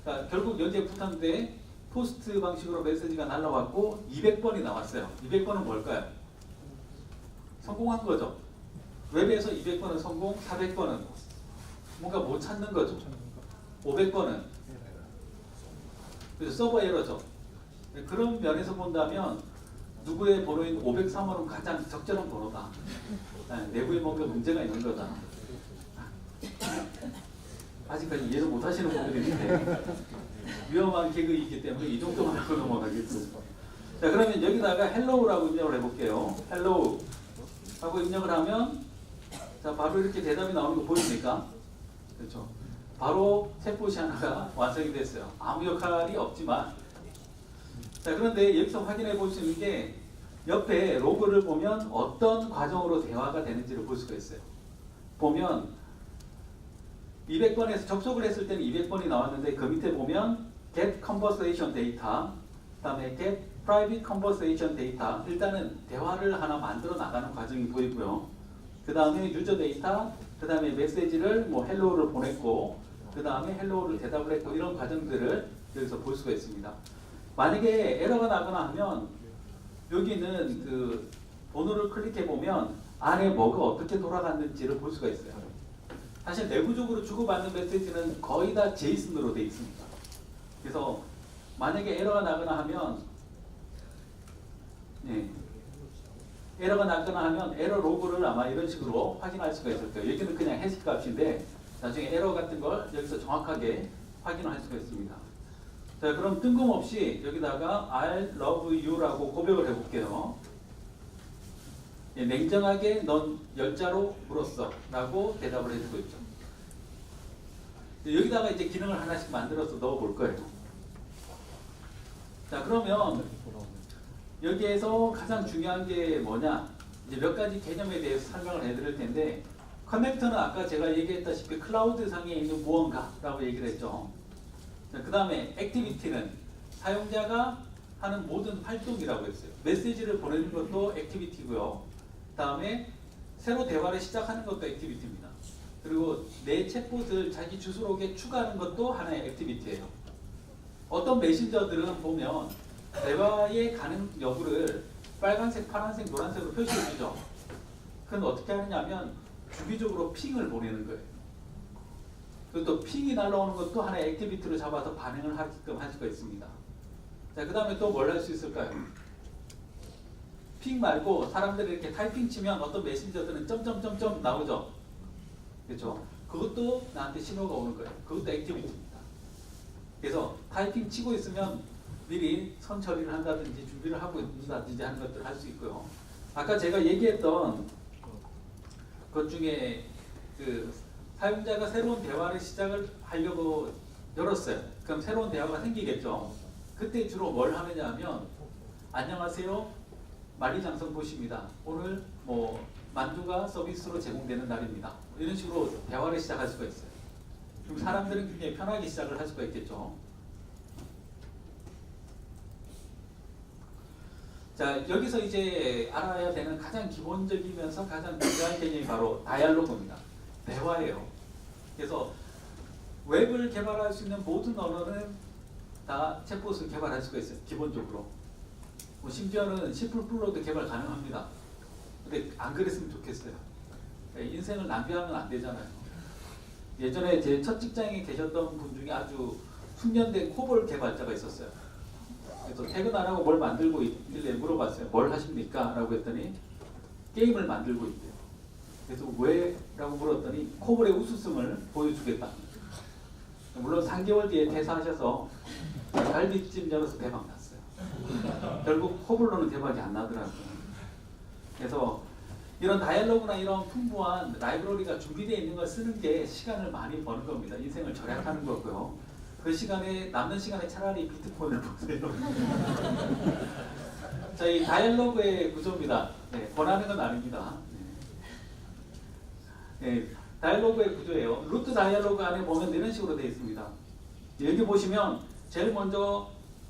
자, 결국 연재 붙었는데 포스트 방식으로 메시지가 날라왔고 200번이 나왔어요. 200번은 뭘까요? 성공한 거죠. 웹에서 200번은 성공, 400번은 뭔가 못 찾는 거죠. 500번은 그래서 서버 에러죠. 그런 면에서 본다면 누구의 번호인 503번은 가장 적절한 번호다. 내부에 뭔가 문제가 있는 거다. 아직까지 이해를 못 하시는 분들이 있는데 위험한 개그이기 때문에 이 정도만 하고 넘어가겠습니다. 자, 그러면 여기다가 hello라고 입력을 해볼게요. hello 하고 입력을 하면 자, 바로 이렇게 대답이 나오는 거 보입니까? 그렇죠. 바로 챗봇이 하나가 완성이 됐어요. 아무 역할이 없지만 자, 그런데 여기서 확인해 볼 수 있는 게 옆에 로그를 보면 어떤 과정으로 대화가 되는지를 볼 수가 있어요. 보면 200번에서 접속을 했을 때는 200번이 나왔는데 그 밑에 보면 get conversation data, 그 다음에 get private conversation data, 일단은 대화를 하나 만들어 나가는 과정이 보이고요. 그 다음에 유저 데이터, 그 다음에 메시지를 뭐 헬로우를 보냈고, 그 다음에 헬로우를 대답을 했고, 이런 과정들을 여기서 볼 수가 있습니다. 만약에 에러가 나거나 하면 여기는 그 번호를 클릭해 보면 안에 뭐가 어떻게 돌아갔는지를 볼 수가 있어요. 사실 내부적으로 주고받는 메시지는 거의 다 제이슨으로 되어 있습니다. 그래서 만약에 에러가 나거나 하면 에러가 나거나 하면 에러 로그를 아마 이런 식으로 확인할 수가 있을 거예요. 여기는 그냥 해시 값인데 나중에 에러 같은 걸 여기서 정확하게 확인할 수가 있습니다. 자, 그럼 뜬금없이 여기다가 I love you라고 고백을 해볼게요. 냉정하게 넌 열자로 물었어 라고 대답을 해주고 있죠. 여기다가 이제 기능을 하나씩 만들어서 넣어볼 거예요. 자, 그러면 여기에서 가장 중요한 게 뭐냐, 이제 몇 가지 개념에 대해서 설명을 해드릴 텐데, 커넥터는 아까 제가 얘기했다시피 클라우드 상에 있는 무언가라고 얘기를 했죠. 그 다음에 액티비티는 사용자가 하는 모든 활동이라고 했어요. 메시지를 보내는 것도 액티비티고요. 그 다음에 새로 대화를 시작하는 것도 액티비티입니다. 그리고 내 챗봇을 자기 주소록에 추가하는 것도 하나의 액티비티예요. 어떤 메신저들은 보면 대화의 가능 여부를 빨간색, 파란색, 노란색으로 표시해 주죠. 그건 어떻게 하느냐면 주기적으로 핑을 보내는 거예요. 그리고 또 핑이 날라오는 것도 하나의 액티비티로 잡아서 반응을 하게끔 할 수가 있습니다. 자, 그 다음에 또 뭘 할 수 있을까요? 핑 말고 사람들이 이렇게 타이핑 치면 어떤 메신저들은 점점점점 나오죠. 그렇죠? 그것도 나한테 신호가 오는 거예요. 그것도 액티비티입니다. 그래서 타이핑 치고 있으면 미리 선 처리를 한다든지 준비를 하고 있다든지 하는 것들을 할 수 있고요. 아까 제가 얘기했던 것 중에 그 사용자가 새로운 대화를 시작을 하려고 열었어요. 그럼 새로운 대화가 생기겠죠. 그때 주로 뭘 하느냐 하면 안녕하세요. 만리장성 보십니다. 오늘 뭐 만두가 서비스로 제공되는 날입니다. 이런 식으로 대화를 시작할 수가 있어요. 그럼 사람들은 굉장히 편하게 시작을 할 수가 있겠죠. 자, 여기서 이제 알아야 되는 가장 기본적이면서 가장 중요한 개념이 바로 다이얼로그입니다. 대화예요. 그래서 웹을 개발할 수 있는 모든 언어는 다 챗봇을 개발할 수가 있어요. 기본적으로. 뭐 심지어는 C++로도 개발 가능합니다. 근데 안 그랬으면 좋겠어요. 인생을 낭비하면 안 되잖아요. 예전에 제 첫 직장에 계셨던 분 중에 아주 숙련된 코볼 개발자가 있었어요. 그래서 퇴근 안 하고 뭘 만들고 있길래 물어봤어요. 뭘 하십니까? 라고 했더니 게임을 만들고 있대요. 그래서 왜? 라고 물었더니 코볼의 우수성을 보여주겠다. 물론 3개월 뒤에 퇴사하셔서 갈비찜 열어서 대박 났어요. 결국 코볼로는 대박이 안 나더라고요. 그래서 이런 다이얼로그나 이런 풍부한 라이브러리가 준비되어 있는 걸 쓰는 게 시간을 많이 버는 겁니다. 인생을 절약하는 거고요. 그 시간에 남는 시간에 차라리 비트코인을 보세요. 자, 이 다이얼로그의 구조입니다. 네, 권하는 건 아닙니다. 네, 다이얼로그의 구조예요. 루트 다이얼로그 안에 보면 이런 식으로 되어 있습니다. 여기 보시면 제일 먼저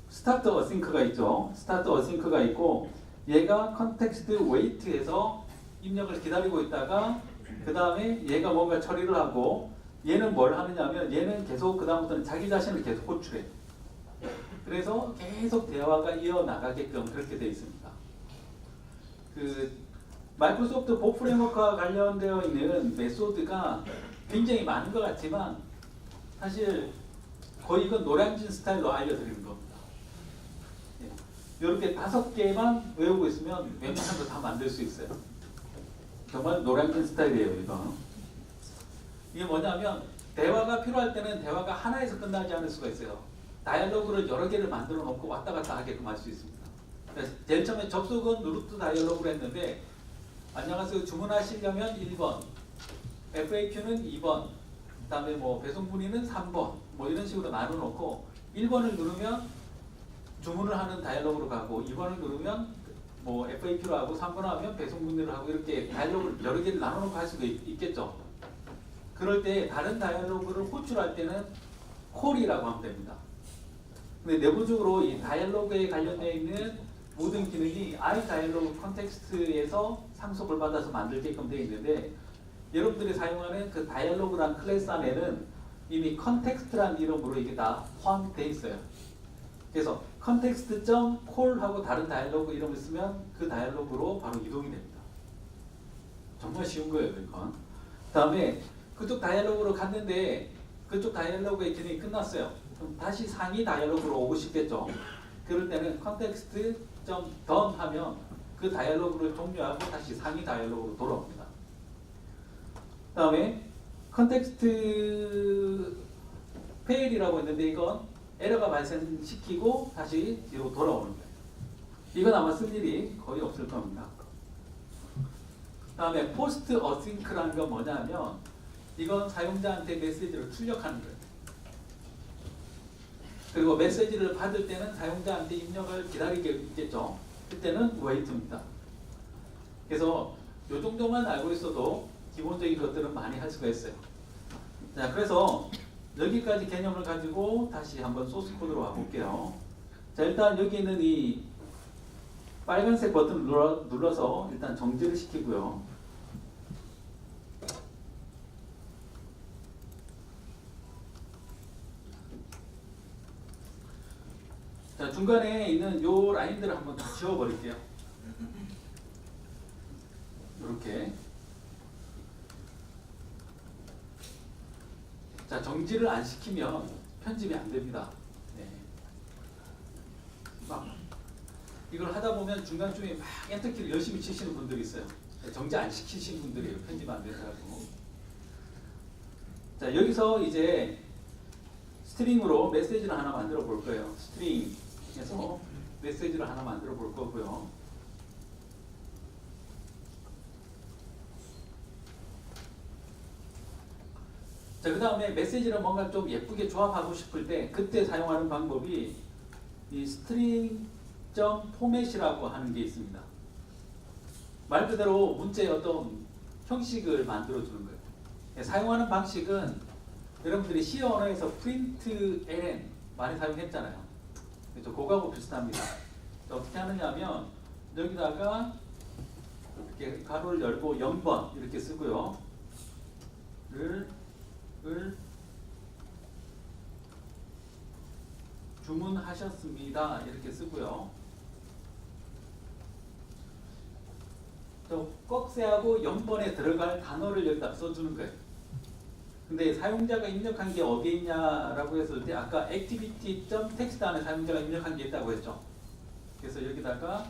스타트 어싱크가 있죠. 스타트 어싱크가 있고 얘가 컨텍스트 웨이트에서 입력을 기다리고 있다가 그 다음에 얘가 뭔가 처리를 하고 얘는 뭘 하느냐면 얘는 계속 그 다음부터는 자기 자신을 계속 호출해. 그래서 계속 대화가 이어나가게끔 그렇게 되어 있습니다. 그 마이크로소프트 보 프레임워크와 관련되어 있는 메소드가 굉장히 많은 것 같지만 사실 거의 이건 노량진 스타일로 알려드리는 겁니다. 이렇게 5개만 외우고 있으면 웬만한 거 다 만들 수 있어요. 정말 노량진 스타일이에요, 이거. 이게 뭐냐면 대화가 필요할 때는 대화가 하나에서 끝나지 않을 수가 있어요. 다이얼로그를 여러 개를 만들어 놓고 왔다 갔다 하게끔 할 수 있습니다. 제일 처음에 접속은 루트 다이얼로그를 했는데 안녕하세요. 주문하시려면 1번, FAQ는 2번, 그 다음에 뭐 배송 문의는 3번, 뭐 이런 식으로 나눠놓고 1번을 누르면 주문을 하는 다이얼로그로 가고 2번을 누르면 뭐 FAQ로 하고 3번 하면 배송 문의를 하고 이렇게 다이얼로그를 여러 개를 나눠놓고 할 수가 있겠죠. 그럴 때 다른 다이얼로그를 호출할 때는 콜이라고 하면 됩니다. 근데 내부적으로 이 다이얼로그에 관련되어 있는 모든 기능이 iDialog 컨텍스트에서 상속을 받아서 만들게끔 되어 있는데 여러분들이 사용하는 그 다이얼로그란 클래스 안에는 이미 컨텍스트란 이름으로 이게 다 포함이 되어 있어요. 그래서 context.call하고 다른 다이얼로그 이름을 쓰면 그 다이얼로그로 바로 이동이 됩니다. 정말 쉬운 거예요, 이건. 그 다음에 그쪽 다이얼로그로 갔는데 그쪽 다이얼로그의 기능이 끝났어요. 그럼 다시 상위 다이얼로그로 오고 싶겠죠. 그럴 때는 context.done 하면 그 다이얼로그를 종료하고 다시 상위 다이얼로그로 돌아옵니다. 그 다음에 context fail이라고 있는데 이건 에러가 발생시키고 다시 뒤로 돌아오는 거예요. 이건 아마 쓸 일이 거의 없을 겁니다. 그 다음에 post async라는 건 뭐냐면 이건 사용자한테 메시지를 출력하는 거예요. 그리고 메시지를 받을 때는 사용자한테 입력을 기다리게 있겠죠. 그때는 wait입니다. 그래서 이 정도만 알고 있어도 기본적인 것들은 많이 할 수가 있어요. 자, 그래서 여기까지 개념을 가지고 다시 한번 소스 코드로 와볼게요. 자, 일단 여기 있는 이 빨간색 버튼을 눌러서 일단 정지를 시키고요. 자, 중간에 있는 요 라인들을 한번 다 지워버릴게요. 이렇게. 자, 정지를 안 시키면 편집이 안 됩니다. 네. 막 이걸 하다 보면 중간중에 막 엔터키를 열심히 치시는 분들이 있어요. 정지 안 시키신 분들이에요. 편집 안 된다고. 자, 여기서 이제 스트링으로 메시지를 하나 만들어 볼 거예요. 스트링에서 메시지를 하나 만들어 볼 거고요. 자, 그 다음에 메시지를 뭔가 좀 예쁘게 조합하고 싶을 때 그때 사용하는 방법이 이 스트링.포맷이라고 하는 게 있습니다. 말 그대로 문자의 어떤 형식을 만들어 주는 거예요. 사용하는 방식은 여러분들이 C 언어에서 println 많이 사용했잖아요. 그렇죠? 그거하고 비슷합니다. 어떻게 하느냐 하면 여기다가 이렇게 가로를 열고 0번 이렇게 쓰고요. 을 주문하셨습니다. 이렇게 쓰고요. 또 꺽쇠하고 0번에 들어갈 단어를 여기다 써주는 거예요. 근데 사용자가 입력한 게 어디에 있냐라고 했을 때 아까 activity.text 안에 사용자가 입력한 게 있다고 했죠. 그래서 여기다가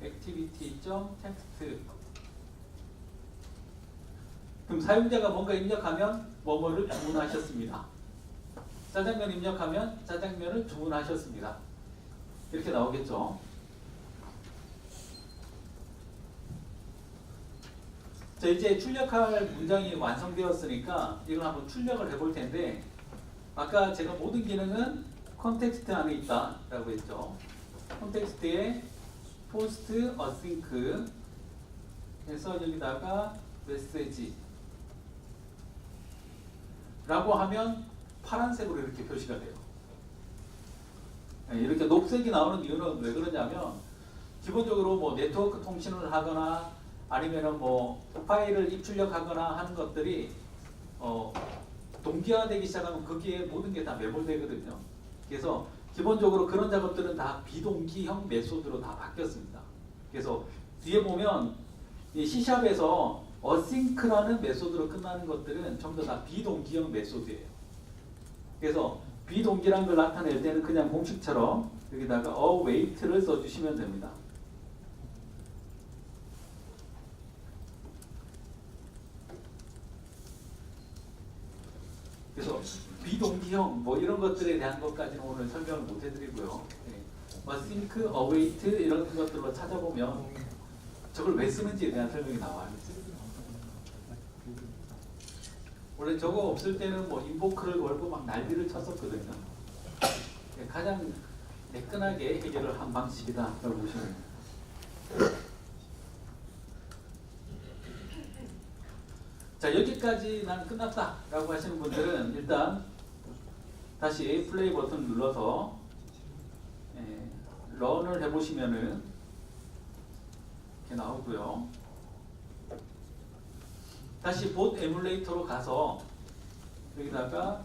activity.text 그럼 사용자가 뭔가 입력하면 뭐뭐를 주문하셨습니다. 짜장면 입력하면 짜장면을 주문하셨습니다. 이렇게 나오겠죠. 자, 이제 출력할 문장이 완성되었으니까 이걸 한번 출력을 해볼 텐데 아까 제가 모든 기능은 컨텍스트 안에 있다라고 했죠. 컨텍스트에 post async 해서 여기다가 메시지 라고 하면 파란색으로 이렇게 표시가 돼요. 이렇게 녹색이 나오는 이유는 왜 그러냐면 기본적으로 뭐 네트워크 통신을 하거나 아니면은 뭐 파일을 입출력하거나 하는 것들이 동기화되기 시작하면 거기에 모든 게 다 매몰되거든요. 그래서 기본적으로 그런 작업들은 다 비동기형 메소드로 다 바뀌었습니다. 그래서 뒤에 보면 이 C샵에서 어싱크라는 메소드로 끝나는 것들은 전부 다 비동기형 메소드예요. 그래서 비동기란 걸 나타낼 때는 그냥 공식처럼 여기다가 await를 써주시면 됩니다. 그래서 비동기형 뭐 이런 것들에 대한 것까지는 오늘 설명을 못 해드리고요. async, await 이런 것들로 찾아보면 저걸 왜 쓰는지에 대한 설명이 나와요. 원래 저거 없을 때는 뭐 인보크를 걸고 막 난리를 쳤었거든요. 가장 매끈하게 해결을 한 방식이다라고 보시면 됩니다. 자, 여기까지 난 끝났다 라고 하시는 분들은 일단 다시 플레이 버튼 눌러서 런을 해보시면은 이렇게 나오고요. 다시 봇 에뮬레이터로 가서 여기다가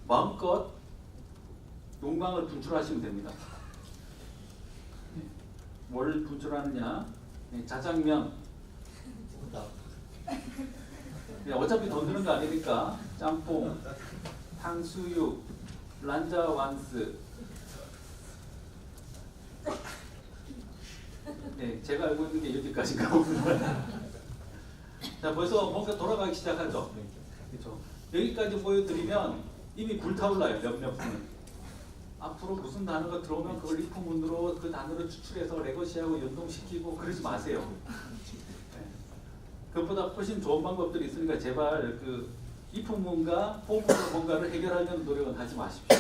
마음껏 용광을 분출하시면 됩니다. 뭘 분출하느냐? 자장면. 어차피 돈 드는 거 아니니까 짬뽕, 탕수육, 란자 완스. 네, 제가 알고 있는 게 여기까지인가 봅니다. 자, 벌써 뭔가 돌아가기 시작하죠. 그렇죠. 여기까지 보여드리면 이미 불타올라요. 몇몇 분은. 앞으로 무슨 단어가 들어오면 그걸 if문으로 그 단어를 추출해서 레거시하고 연동시키고 그러지 마세요. 그것보다 훨씬 좋은 방법들이 있으니까 제발 그 if문과 for문으로 뭔가를 해결하려는 노력은 하지 마십시오.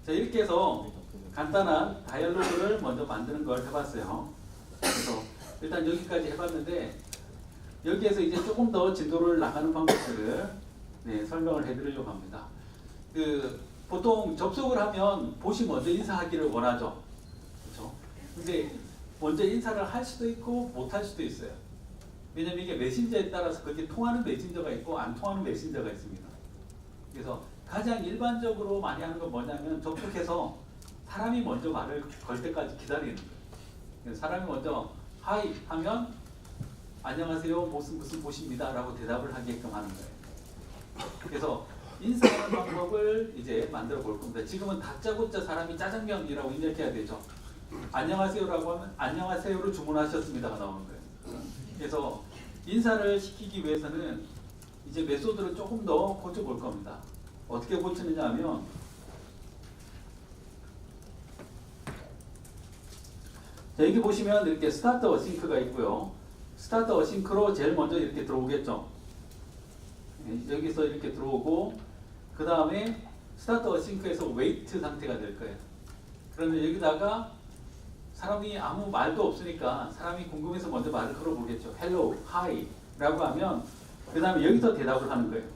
자, 이렇게 해서 간단한 다이얼로그를 먼저 만드는 걸 해봤어요. 그래서 일단 여기까지 해봤는데 여기에서 이제 조금 더 진도를 나가는 방법들을 설명을 해드리려고 합니다. 보통 접속을 하면 보시 먼저 인사하기를 원하죠. 그렇죠? 근데 먼저 인사를 할 수도 있고 못 할 수도 있어요. 왜냐면 이게 메신저에 따라서 그렇게 통하는 메신저가 있고 안 통하는 메신저가 있습니다. 그래서 가장 일반적으로 많이 하는 건 뭐냐면 접속해서 사람이 먼저 말을 걸 때까지 기다리는 거예요. 사람이 먼저 하이 하면 안녕하세요 무슨 곳입니다 라고 대답을 하게끔 하는 거예요. 그래서 인사하는 방법을 이제 만들어 볼 겁니다. 지금은 다짜고짜 사람이 짜장면이라고 입력해야 되죠. 안녕하세요라고 하면 안녕하세요로 주문하셨습니다가 나오는 거예요. 그래서 인사를 시키기 위해서는 이제 메소드를 조금 더 고쳐볼 겁니다. 어떻게 고치느냐 하면 자, 여기 보시면 이렇게 스타트 어싱크가 있고요. 스타트 어싱크로 제일 먼저 이렇게 들어오겠죠. 여기서 이렇게 들어오고 그 다음에 스타트 어싱크에서 웨이트 상태가 될 거예요. 그러면 여기다가 사람이 아무 말도 없으니까 사람이 궁금해서 먼저 말을 걸어보겠죠. Hello, Hi 라고 하면 그 다음에 여기서 대답을 하는 거예요.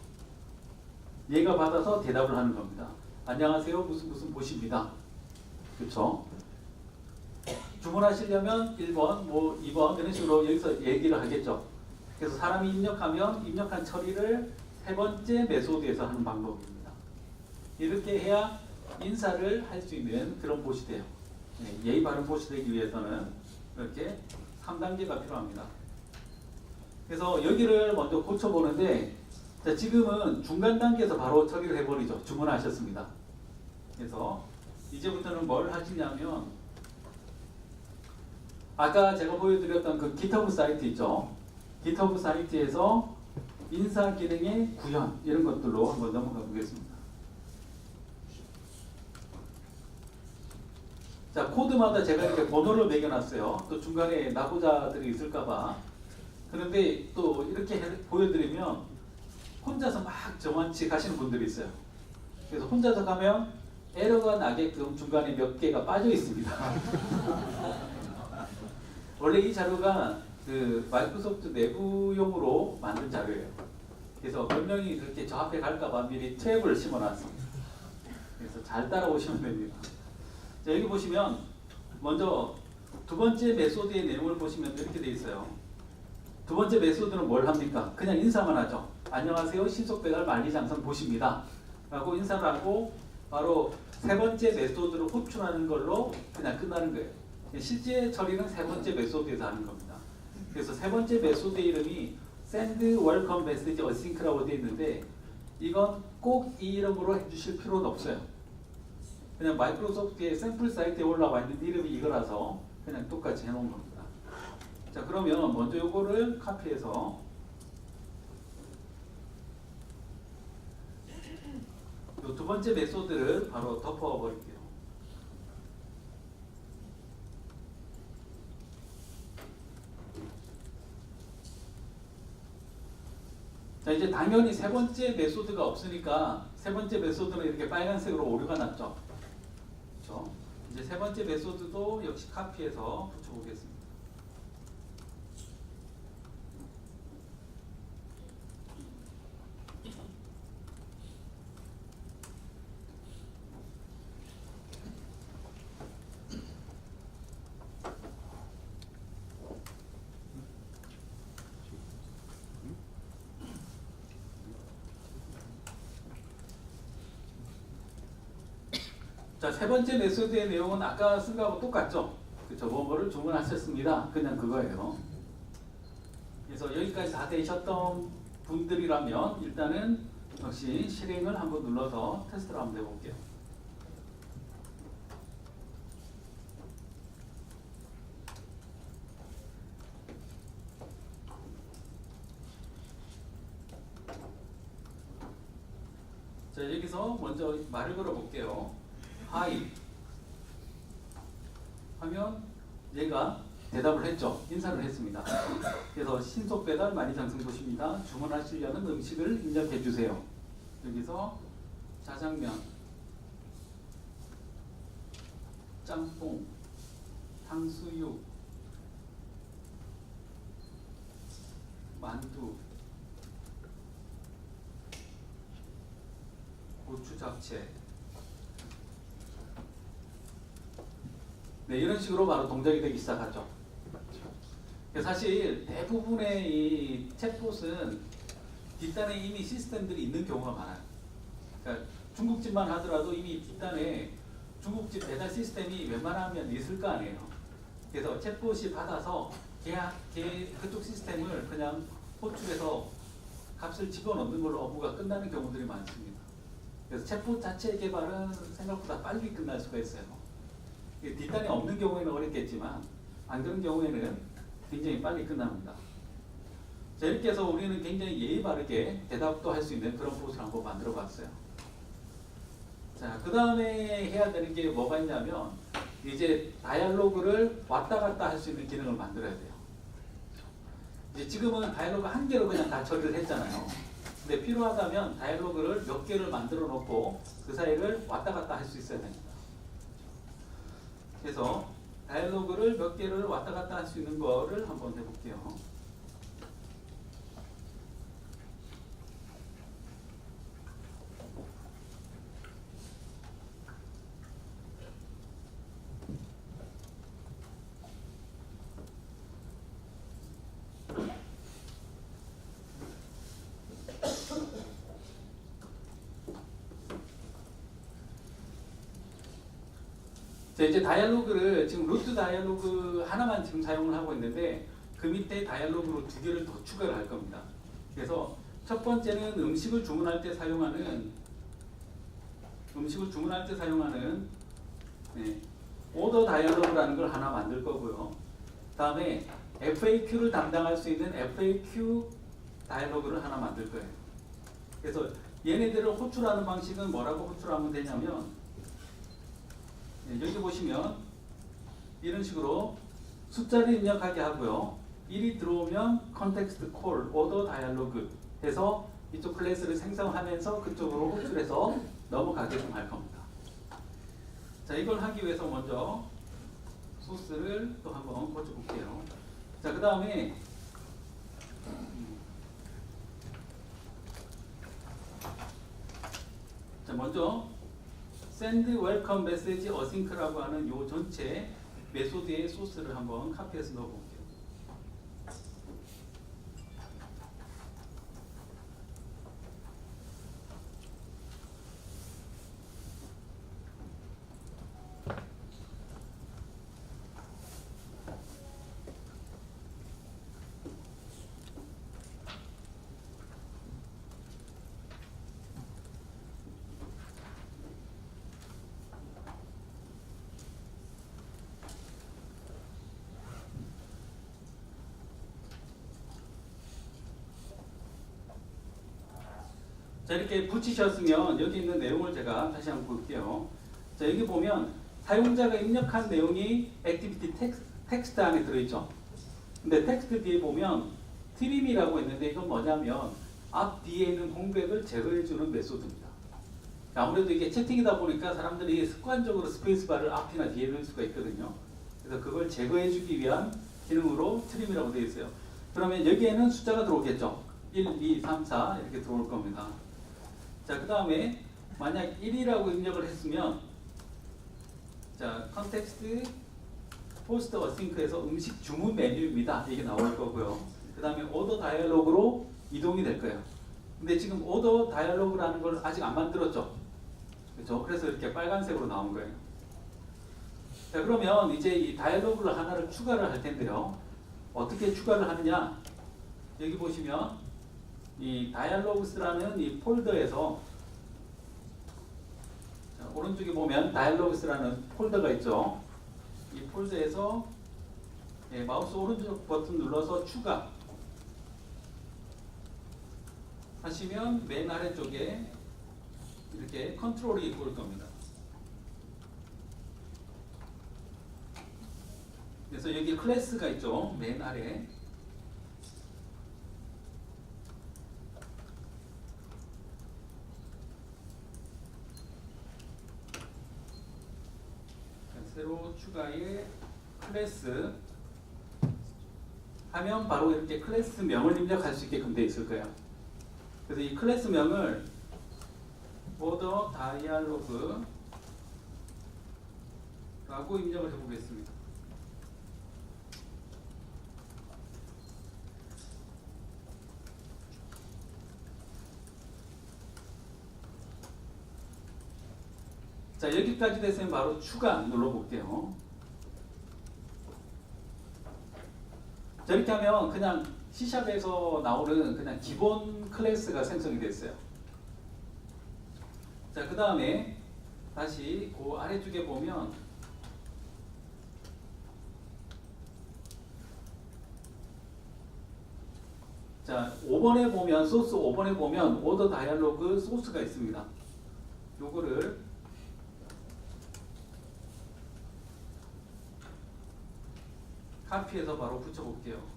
얘가 받아서 대답을 하는 겁니다. 안녕하세요, 무슨 보십니다. 그렇죠? 주문하시려면 1번, 뭐 2번 이런 식으로 여기서 얘기를 하겠죠. 그래서 사람이 입력하면 입력한 처리를 세 번째 메소드에서 하는 방법입니다. 이렇게 해야 인사를 할 수 있는 그런 봇이 돼요. 예의 바른 봇이 되기 위해서는 이렇게 3단계가 필요합니다. 그래서 여기를 먼저 고쳐보는데 자, 지금은 중간 단계에서 바로 처리를 해버리죠. 주문하셨습니다. 그래서 이제부터는 뭘 하시냐면 아까 제가 보여드렸던 그 GitHub 사이트 있죠. GitHub 사이트에서 인사 기능의 구현 이런 것들로 한번 넘어가 보겠습니다. 자, 코드마다 제가 이렇게 번호를 매겨놨어요. 또 중간에 나고자들이 있을까봐. 그런데 또 이렇게 보여드리면 혼자서 막 저만치 가시는 분들이 있어요. 그래서 혼자서 가면 에러가 나게끔 중간에 몇 개가 빠져 있습니다. 원래 이 자료가 그 마이크로소프트 내부용으로 만든 자료예요. 그래서 몇 명이 그렇게 저 앞에 갈까봐 미리 트랩을 심어놨습니다. 그래서 잘 따라오시면 됩니다. 자, 여기 보시면 먼저 두 번째 메소드의 내용을 보시면 이렇게 돼 있어요. 두 번째 메소드는 뭘 합니까? 그냥 인사만 하죠. 안녕하세요, 신속배달 만리장성 보십니다 라고 인사를 하고 바로 세 번째 메소드를 호출하는 걸로 그냥 끝나는 거예요. 실제 처리는 세 번째 메소드에서 하는 겁니다. 그래서 세 번째 메소드 이름이 send welcome message async라고 되어 있는데 이건 꼭 이 이름으로 해주실 필요는 없어요. 그냥 마이크로소프트의 샘플 사이트에 올라와 있는 이름이 이거라서 그냥 똑같이 해놓은 겁니다. 자, 그러면 먼저 요거를 카피해서 요 두 번째 메소드를 바로 덮어버릴게요. 자, 이제 당연히 세 번째 메소드가 없으니까 세 번째 메소드는 이렇게 빨간색으로 오류가 났죠. 그렇죠? 이제 세 번째 메소드도 역시 카피해서 붙여보겠습니다. 자, 세 번째 메소드의 내용은 아까 쓴 거하고 똑같죠? 그쵸? 뭐를 주문하셨습니다. 그냥 그거예요. 그래서 여기까지 다 되셨던 분들이라면 일단은 역시 실행을 한번 눌러서 테스트를 한번 해볼게요. 자, 여기서 먼저 말을 걸어볼게요. 하이 하면 얘가 대답을 했죠. 인사를 했습니다. 그래서 신속 배달 만리장성 도시입니다. 주문하시려는 음식을 입력해 주세요. 여기서 자장면, 짬뽕, 탕수육, 만두, 고추 잡채. 네, 이런 식으로 바로 동작이 되기 시작하죠. 사실 대부분의 이 챗봇은 뒷단에 이미 시스템들이 있는 경우가 많아요. 그러니까 중국집만 하더라도 이미 뒷단에 중국집 배달 시스템이 웬만하면 있을 거 아니에요. 그래서 챗봇이 받아서 그쪽 시스템을 그냥 호출해서 값을 집어넣는 걸로 업무가 끝나는 경우들이 많습니다. 그래서 챗봇 자체 개발은 생각보다 빨리 끝날 수가 있어요. 뒷단이 없는 경우에는 어렵겠지만 안 그런 경우에는 굉장히 빨리 끝납니다. 자, 이렇게 해서 우리는 굉장히 예의 바르게 대답도 할 수 있는 그런 보스를 한번 만들어 봤어요. 자, 그 다음에 해야 되는 게 뭐가 있냐면 이제 다이얼로그를 왔다 갔다 할 수 있는 기능을 만들어야 돼요. 이제 지금은 다이얼로그 한 개로 그냥 다 처리를 했잖아요. 근데 필요하다면 다이얼로그를 몇 개를 만들어 놓고 그 사이를 왔다 갔다 할 수 있어야 됩니다. 그래서 다이얼로그를 몇 개를 왔다 갔다 할 수 있는 거를 한번 해볼게요. 자, 이제 다이얼로그를 지금 루트 다이얼로그 하나만 지금 사용을 하고 있는데 그 밑에 다이얼로그로 두 개를 더 추가를 할 겁니다. 그래서 첫 번째는 음식을 주문할 때 사용하는 네, 오더 다이얼로그라는 걸 하나 만들 거고요. 다음에 FAQ를 담당할 수 있는 FAQ 다이얼로그를 하나 만들 거예요. 그래서 얘네들을 호출하는 방식은 뭐라고 호출하면 되냐면 여기 보시면 이런 식으로 숫자를 입력하게 하고요. 1이 들어오면 컨텍스트 콜, 오더 다이얼로그 해서 이쪽 클래스를 생성하면서 그쪽으로 호출해서 넘어가게끔 할 겁니다. 자, 이걸 하기 위해서 먼저 소스를 또 한번 고쳐볼게요. 자, 그 다음에 자, 먼저 send welcome message async라고 하는 요 전체 메소드의 소스를 한번 카피해서 넣어볼게요. 자, 이렇게 붙이셨으면 여기 있는 내용을 제가 다시 한번 볼게요. 자, 여기 보면 사용자가 입력한 내용이 액티비티 텍스트 안에 들어있죠. 근데 텍스트 뒤에 보면 트림이라고 있는데 이건 뭐냐면 앞 뒤에 있는 공백을 제거해주는 메소드입니다. 아무래도 이게 채팅이다 보니까 사람들이 습관적으로 스페이스바를 앞이나 뒤에 넣을 수가 있거든요. 그래서 그걸 제거해주기 위한 기능으로 트림이라고 되어 있어요. 그러면 여기에는 숫자가 들어오겠죠. 1, 2, 3, 4 이렇게 들어올 겁니다. 자, 그 다음에 만약 1이라고 입력을 했으면 자, 컨텍스트 포스트 어싱크에서 음식 주문 메뉴입니다. 이게 나올 거고요. 그 다음에 오더 다이얼로그로 이동이 될 거예요. 근데 지금 오더 다이얼로그라는 걸 아직 안 만들었죠. 그렇죠? 그래서 이렇게 빨간색으로 나온 거예요. 자, 그러면 이제 이 다이얼로그를 하나를 추가를 할 텐데요. 어떻게 추가를 하느냐? 여기 보시면 이 다이얼로그스라는 이 폴더에서 자, 오른쪽에 보면 다이얼로그스라는 폴더가 있죠. 이 폴더에서 마우스 오른쪽 버튼 눌러서 추가 하시면 맨 아래쪽에 이렇게 컨트롤이 올 겁니다. 그래서 여기 클래스가 있죠. 맨 아래. 새로 추가의 클래스 하면 바로 이렇게 클래스 명을 입력할 수 있게끔 되어 있을 거예요. 그래서 이 클래스 명을 border dialog 라고 입력을 해보겠습니다. 자, 여기까지 됐으면 바로 추가 눌러볼게요. 자, 이렇게 하면 그냥 C샵에서 나오는 그냥 기본 클래스가 생성이 됐어요. 자, 그 다음에 다시 그 아래쪽에 보면 자, 5번에 보면 소스 5번에 보면 오더 다이얼로그 소스가 있습니다. 요거를 카피해서 바로 붙여볼게요.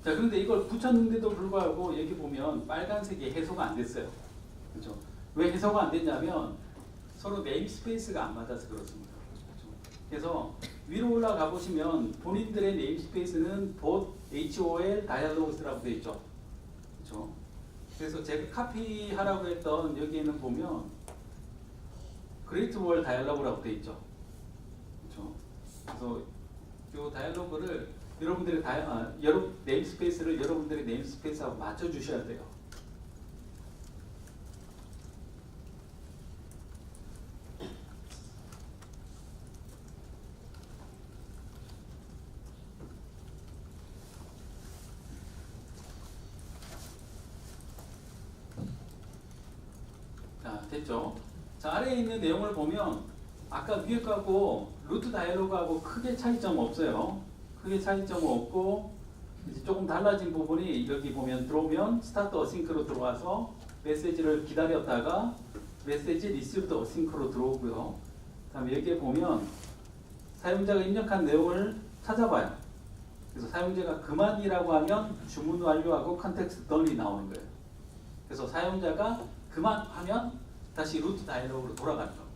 자, 그런데 이걸 붙였는데도 불구하고 여기 보면 빨간색이 해소가 안 됐어요. 그렇죠? 왜 해소가 안 됐냐면 서로 네임스페이스가 안 맞아서 그렇습니다. 그렇죠? 그래서 위로 올라가 보시면 본인들의 네임스페이스는 HOL 다이얼로그스라고 되어 있죠. 그렇죠? 그래서 제가 카피하라고 했던 여기에는 보면 그레이트 월 다이얼로그라고 되어 있죠. 그렇죠? 그래서 이 다이얼로그를 여러분들의 네임스페이스를 여러분들의 네임스페이스하고 맞춰 주셔야 돼요. 자, 됐죠? 자, 아래에 있는 내용을 보면 아까 위에 거하고 루트 다이얼로그하고 크게 차이점 없어요. 크게 차이점 없고 이제 조금 달라진 부분이 여기 보면 들어오면 스타트 어싱크로 들어와서 메시지를 기다렸다가 메시지 리시브드 어싱크로 들어오고요. 다음에 여기에 보면 사용자가 입력한 내용을 찾아봐요. 그래서 사용자가 그만이라고 하면 주문 완료하고 컨텍스트 던이 나오는 거예요. 그래서 사용자가 그만하면 다시 루트 다이얼로그로 돌아가는 겁니다.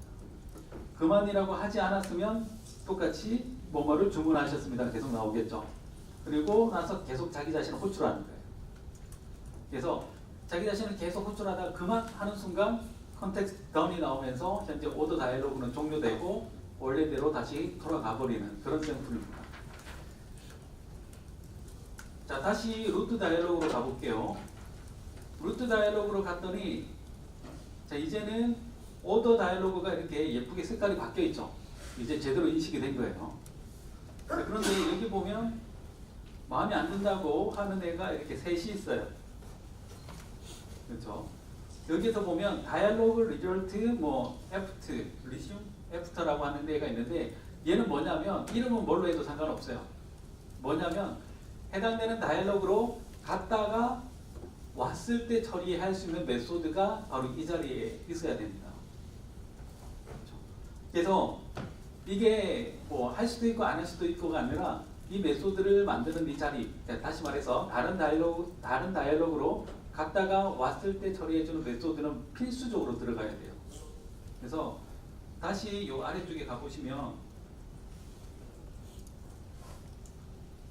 그만이라고 하지 않았으면 똑같이 뭐뭐를 주문하셨습니다. 계속 나오겠죠. 그리고 나서 계속 자기 자신을 호출하는 거예요. 그래서 자기 자신을 계속 호출하다가 그만하는 순간 컨텍스트 던이 나오면서 현재 오더 다이얼로그는 종료되고 원래대로 다시 돌아가 버리는 그런 샘플입니다. 자, 다시 루트 다이얼로그로 가볼게요. 루트 다이얼로그로 갔더니 자, 이제는 오더 다이얼로그가 이렇게 예쁘게 색깔이 바뀌어 있죠. 이제 제대로 인식이 된 거예요. 자, 그런데 여기 보면 마음에 안 든다고 하는 애가 이렇게 셋이 있어요. 그렇죠? 여기서 보면 다이얼로그 리졸트 뭐 애프트, 리슘 애프터라고 하는 애가 있는데 얘는 뭐냐면 이름은 뭘로 해도 상관없어요. 뭐냐면 해당되는 다이얼로그로 갔다가 왔을 때 처리할 수 있는 메소드가 바로 이 자리에 있어야 됩니다. 그렇죠? 그래서 이게 뭐 할 수도 있고 안 할 수도 있고가 아니라 이 메소드를 만드는 이 자리, 다시 말해서 다른 다이얼로그로 갔다가 왔을 때 처리해주는 메소드는 필수적으로 들어가야 돼요. 그래서 다시 이 아래쪽에 가보시면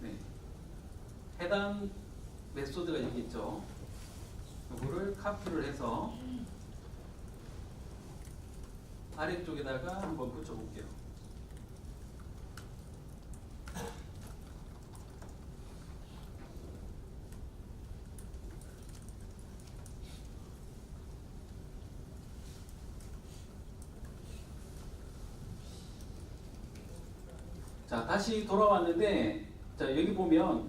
네, 해당 메소드가 여기 있죠. 이거를 카피를 해서 아래쪽에다가 한번 붙여볼게요. 자, 다시 돌아왔는데 자, 여기 보면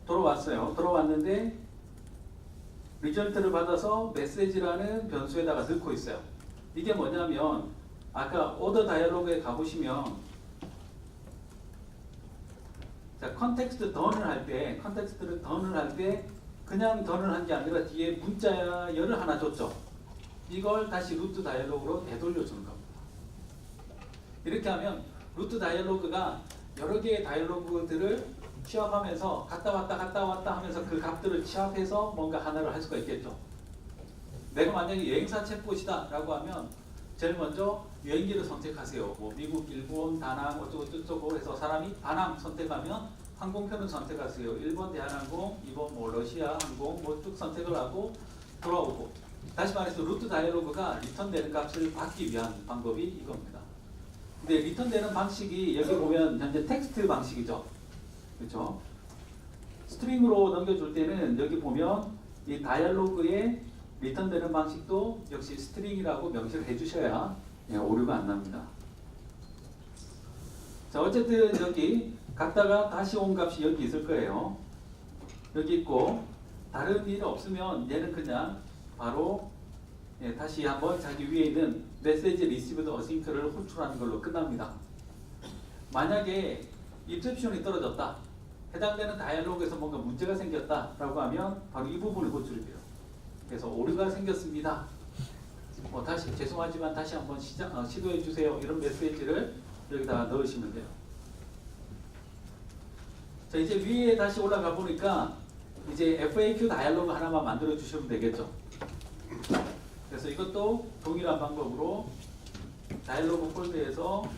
돌아왔어요. 돌아왔는데 리절트를 받아서 메시지라는 변수에다가 넣고 있어요. 이게 뭐냐면 아까 오더 다이얼로그에 가보시면 자, 컨텍스트를 던을 할 때 그냥 던을 한 게 아니라 뒤에 문자열을 하나 줬죠. 이걸 다시 루트 다이얼로그로 되돌려 주는 겁니다. 이렇게 하면 루트 다이얼로그가 여러 개의 다이얼로그들을 취합하면서 갔다 왔다 하면서 그 값들을 취합해서 뭔가 하나를 할 수가 있겠죠. 내가 만약에 여행사 챗봇이다 라고 하면 제일 먼저 여행기를 선택하세요. 뭐 미국, 일본, 다낭 어쩌고 해서 사람이 다낭 선택하면 항공편을 선택하세요. 1번 대한항공, 2번 뭐 러시아 항공 뭐 쭉 선택을 하고 돌아오고, 다시 말해서 루트 다이얼로그가 리턴되는 값을 받기 위한 방법이 이겁니다. 근데 리턴되는 방식이 여기 보면 현재 텍스트 방식이죠. 그렇죠? 스트링으로 넘겨줄 때는 여기 보면 이 다이얼로그에 리턴되는 방식도 역시 스트링이라고 명시를 해주셔야 오류가 안 납니다. 자, 어쨌든 여기 갔다가 다시 온 값이 여기 있을 거예요. 여기 있고 다른 일 없으면 얘는 그냥 바로 다시 한번 자기 위에 있는 메시지 리시브드 어싱크를 호출하는 걸로 끝납니다. 만약에 인셉션이 떨어졌다, 해당되는 다이얼로그에서 뭔가 문제가 생겼다라고 하면 바로 이 부분을 호출이 돼요. 그래서 오류가 생겼습니다. 다시 죄송하지만 다시 한번 시도해 주세요. 이런 메시지를 여기다 넣으시면 돼요. 자, 이제 위에 다시 올라가 보니까 이제 FAQ 다이얼로그 하나만 만들어 주시면 되겠죠. 그래서 이것도 동일한 방법으로 다이얼로그 폴더에서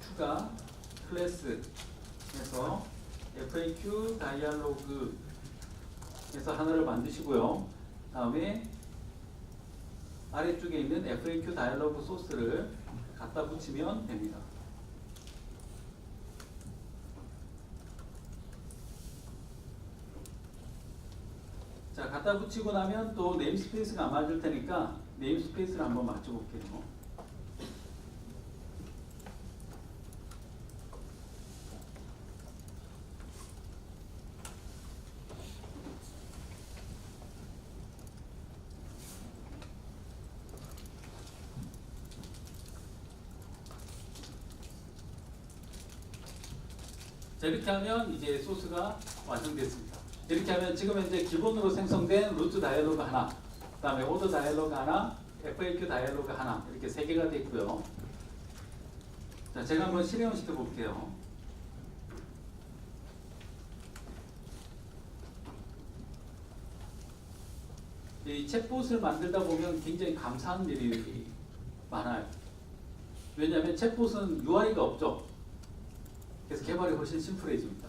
추가 클래스에서 FAQ 다이얼로그에서 하나를 만드시고요. 다음에 아래쪽에 있는 FAQ 다이얼로그 소스를 갖다 붙이면 됩니다. 자, 갖다 붙이고 나면 또 네임스페이스가 안 맞을 테니까 네임스페이스를 한번 맞춰볼게요. 자, 이렇게 하면 이제 소스가 완성됐습니다. 이렇게 하면 지금 현재 기본으로 생성된 루트 다이얼로그 하나, 그 다음에 오더 다이얼로그 하나, FAQ 다이얼로그 하나, 이렇게 3개가 됐고요. 자, 제가 한번 실행을 시켜볼게요. 이 챗봇을 만들다 보면 굉장히 감사한 일이 많아요. 왜냐하면 챗봇은 UI가 없죠. 그래서 개발이 훨씬 심플해집니다.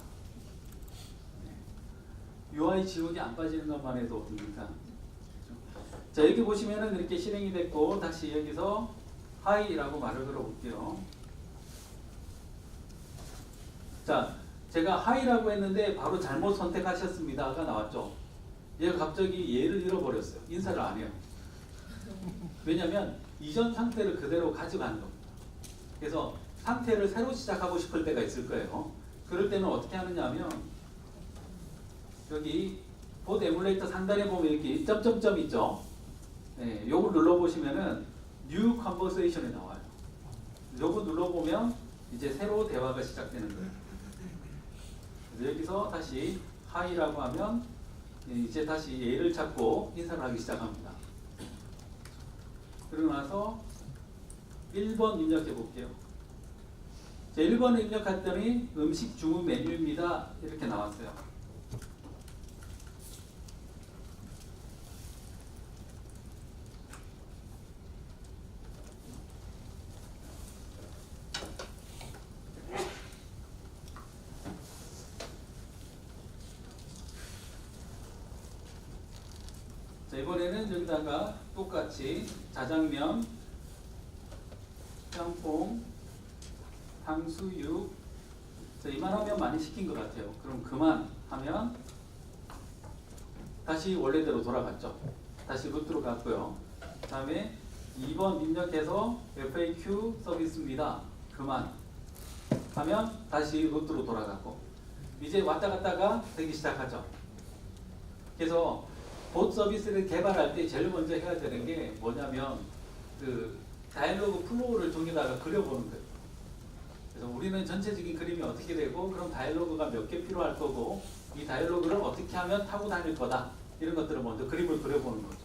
UI 지우기 안 빠지는 것만 해도 어딥니까? 자, 여기 보시면은 이렇게 실행이 됐고, 다시 여기서 하이라고 말을 걸어볼게요. 자, 제가 하이라고 했는데 바로 잘못 선택하셨습니다가 나왔죠. 얘가 갑자기 얘를 잃어버렸어요. 인사를 안 해요. 왜냐하면 이전 상태를 그대로 가져가는 겁니다. 그래서 상태를 새로 시작하고 싶을 때가 있을 거예요. 그럴 때는 어떻게 하느냐 하면 여기 보드 에뮬레이터 상단에 보면 여기 점점점 있죠. 네, 요거 눌러보시면은 New Conversation이 나와요. 요거 눌러보면 이제 새로 대화가 시작되는 거예요. 그래서 여기서 다시 Hi라고 하면 이제 다시 얘를 찾고 인사를 하기 시작합니다. 그러고 나서 1번 입력해 볼게요. 자, 1번을 입력했더니 음식 주문 메뉴입니다. 이렇게 나왔어요. 자, 이번에는 여기다가 똑같이 자장면, 짬뽕, 탕수육. 자, 이만하면 많이 시킨 것 같아요. 그럼 그만하면 다시 원래대로 돌아갔죠. 다시 루트로 갔고요. 그 다음에 2번 입력해서 FAQ 서비스입니다. 그만 하면 다시 루트로 돌아가고, 이제 왔다 갔다가 되기 시작하죠. 그래서 봇 서비스를 개발할 때 제일 먼저 해야 되는 게 뭐냐면 그 다이얼로그 플로우를 종이에다가 그려보는 거예요. 그래서 우리는 전체적인 그림이 어떻게 되고, 그럼 다이얼로그가 몇 개 필요할 거고, 이 다이얼로그를 어떻게 하면 타고 다닐 거다, 이런 것들을 먼저 그림을 그려보는 거죠.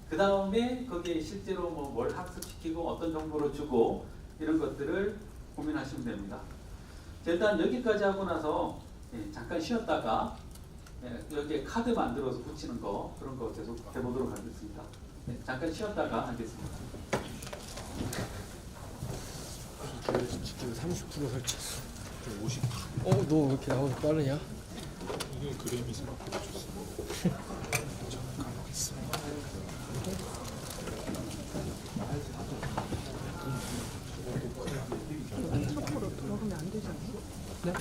그 다음에 거기에 실제로 뭘 학습시키고 어떤 정보를 주고 이런 것들을 고민하시면 됩니다. 자, 일단 여기까지 하고 나서 잠깐 쉬었다가 여기에 카드 만들어서 붙이는 거, 그런 거 계속 해보도록 하겠습니다. 잠깐 쉬었다가 하겠습니다. 지금 30% 설치했어. 50. 너 왜 이렇게 나오기 빠르냐? 이게 그림이 생각보다 좋습니다. 네?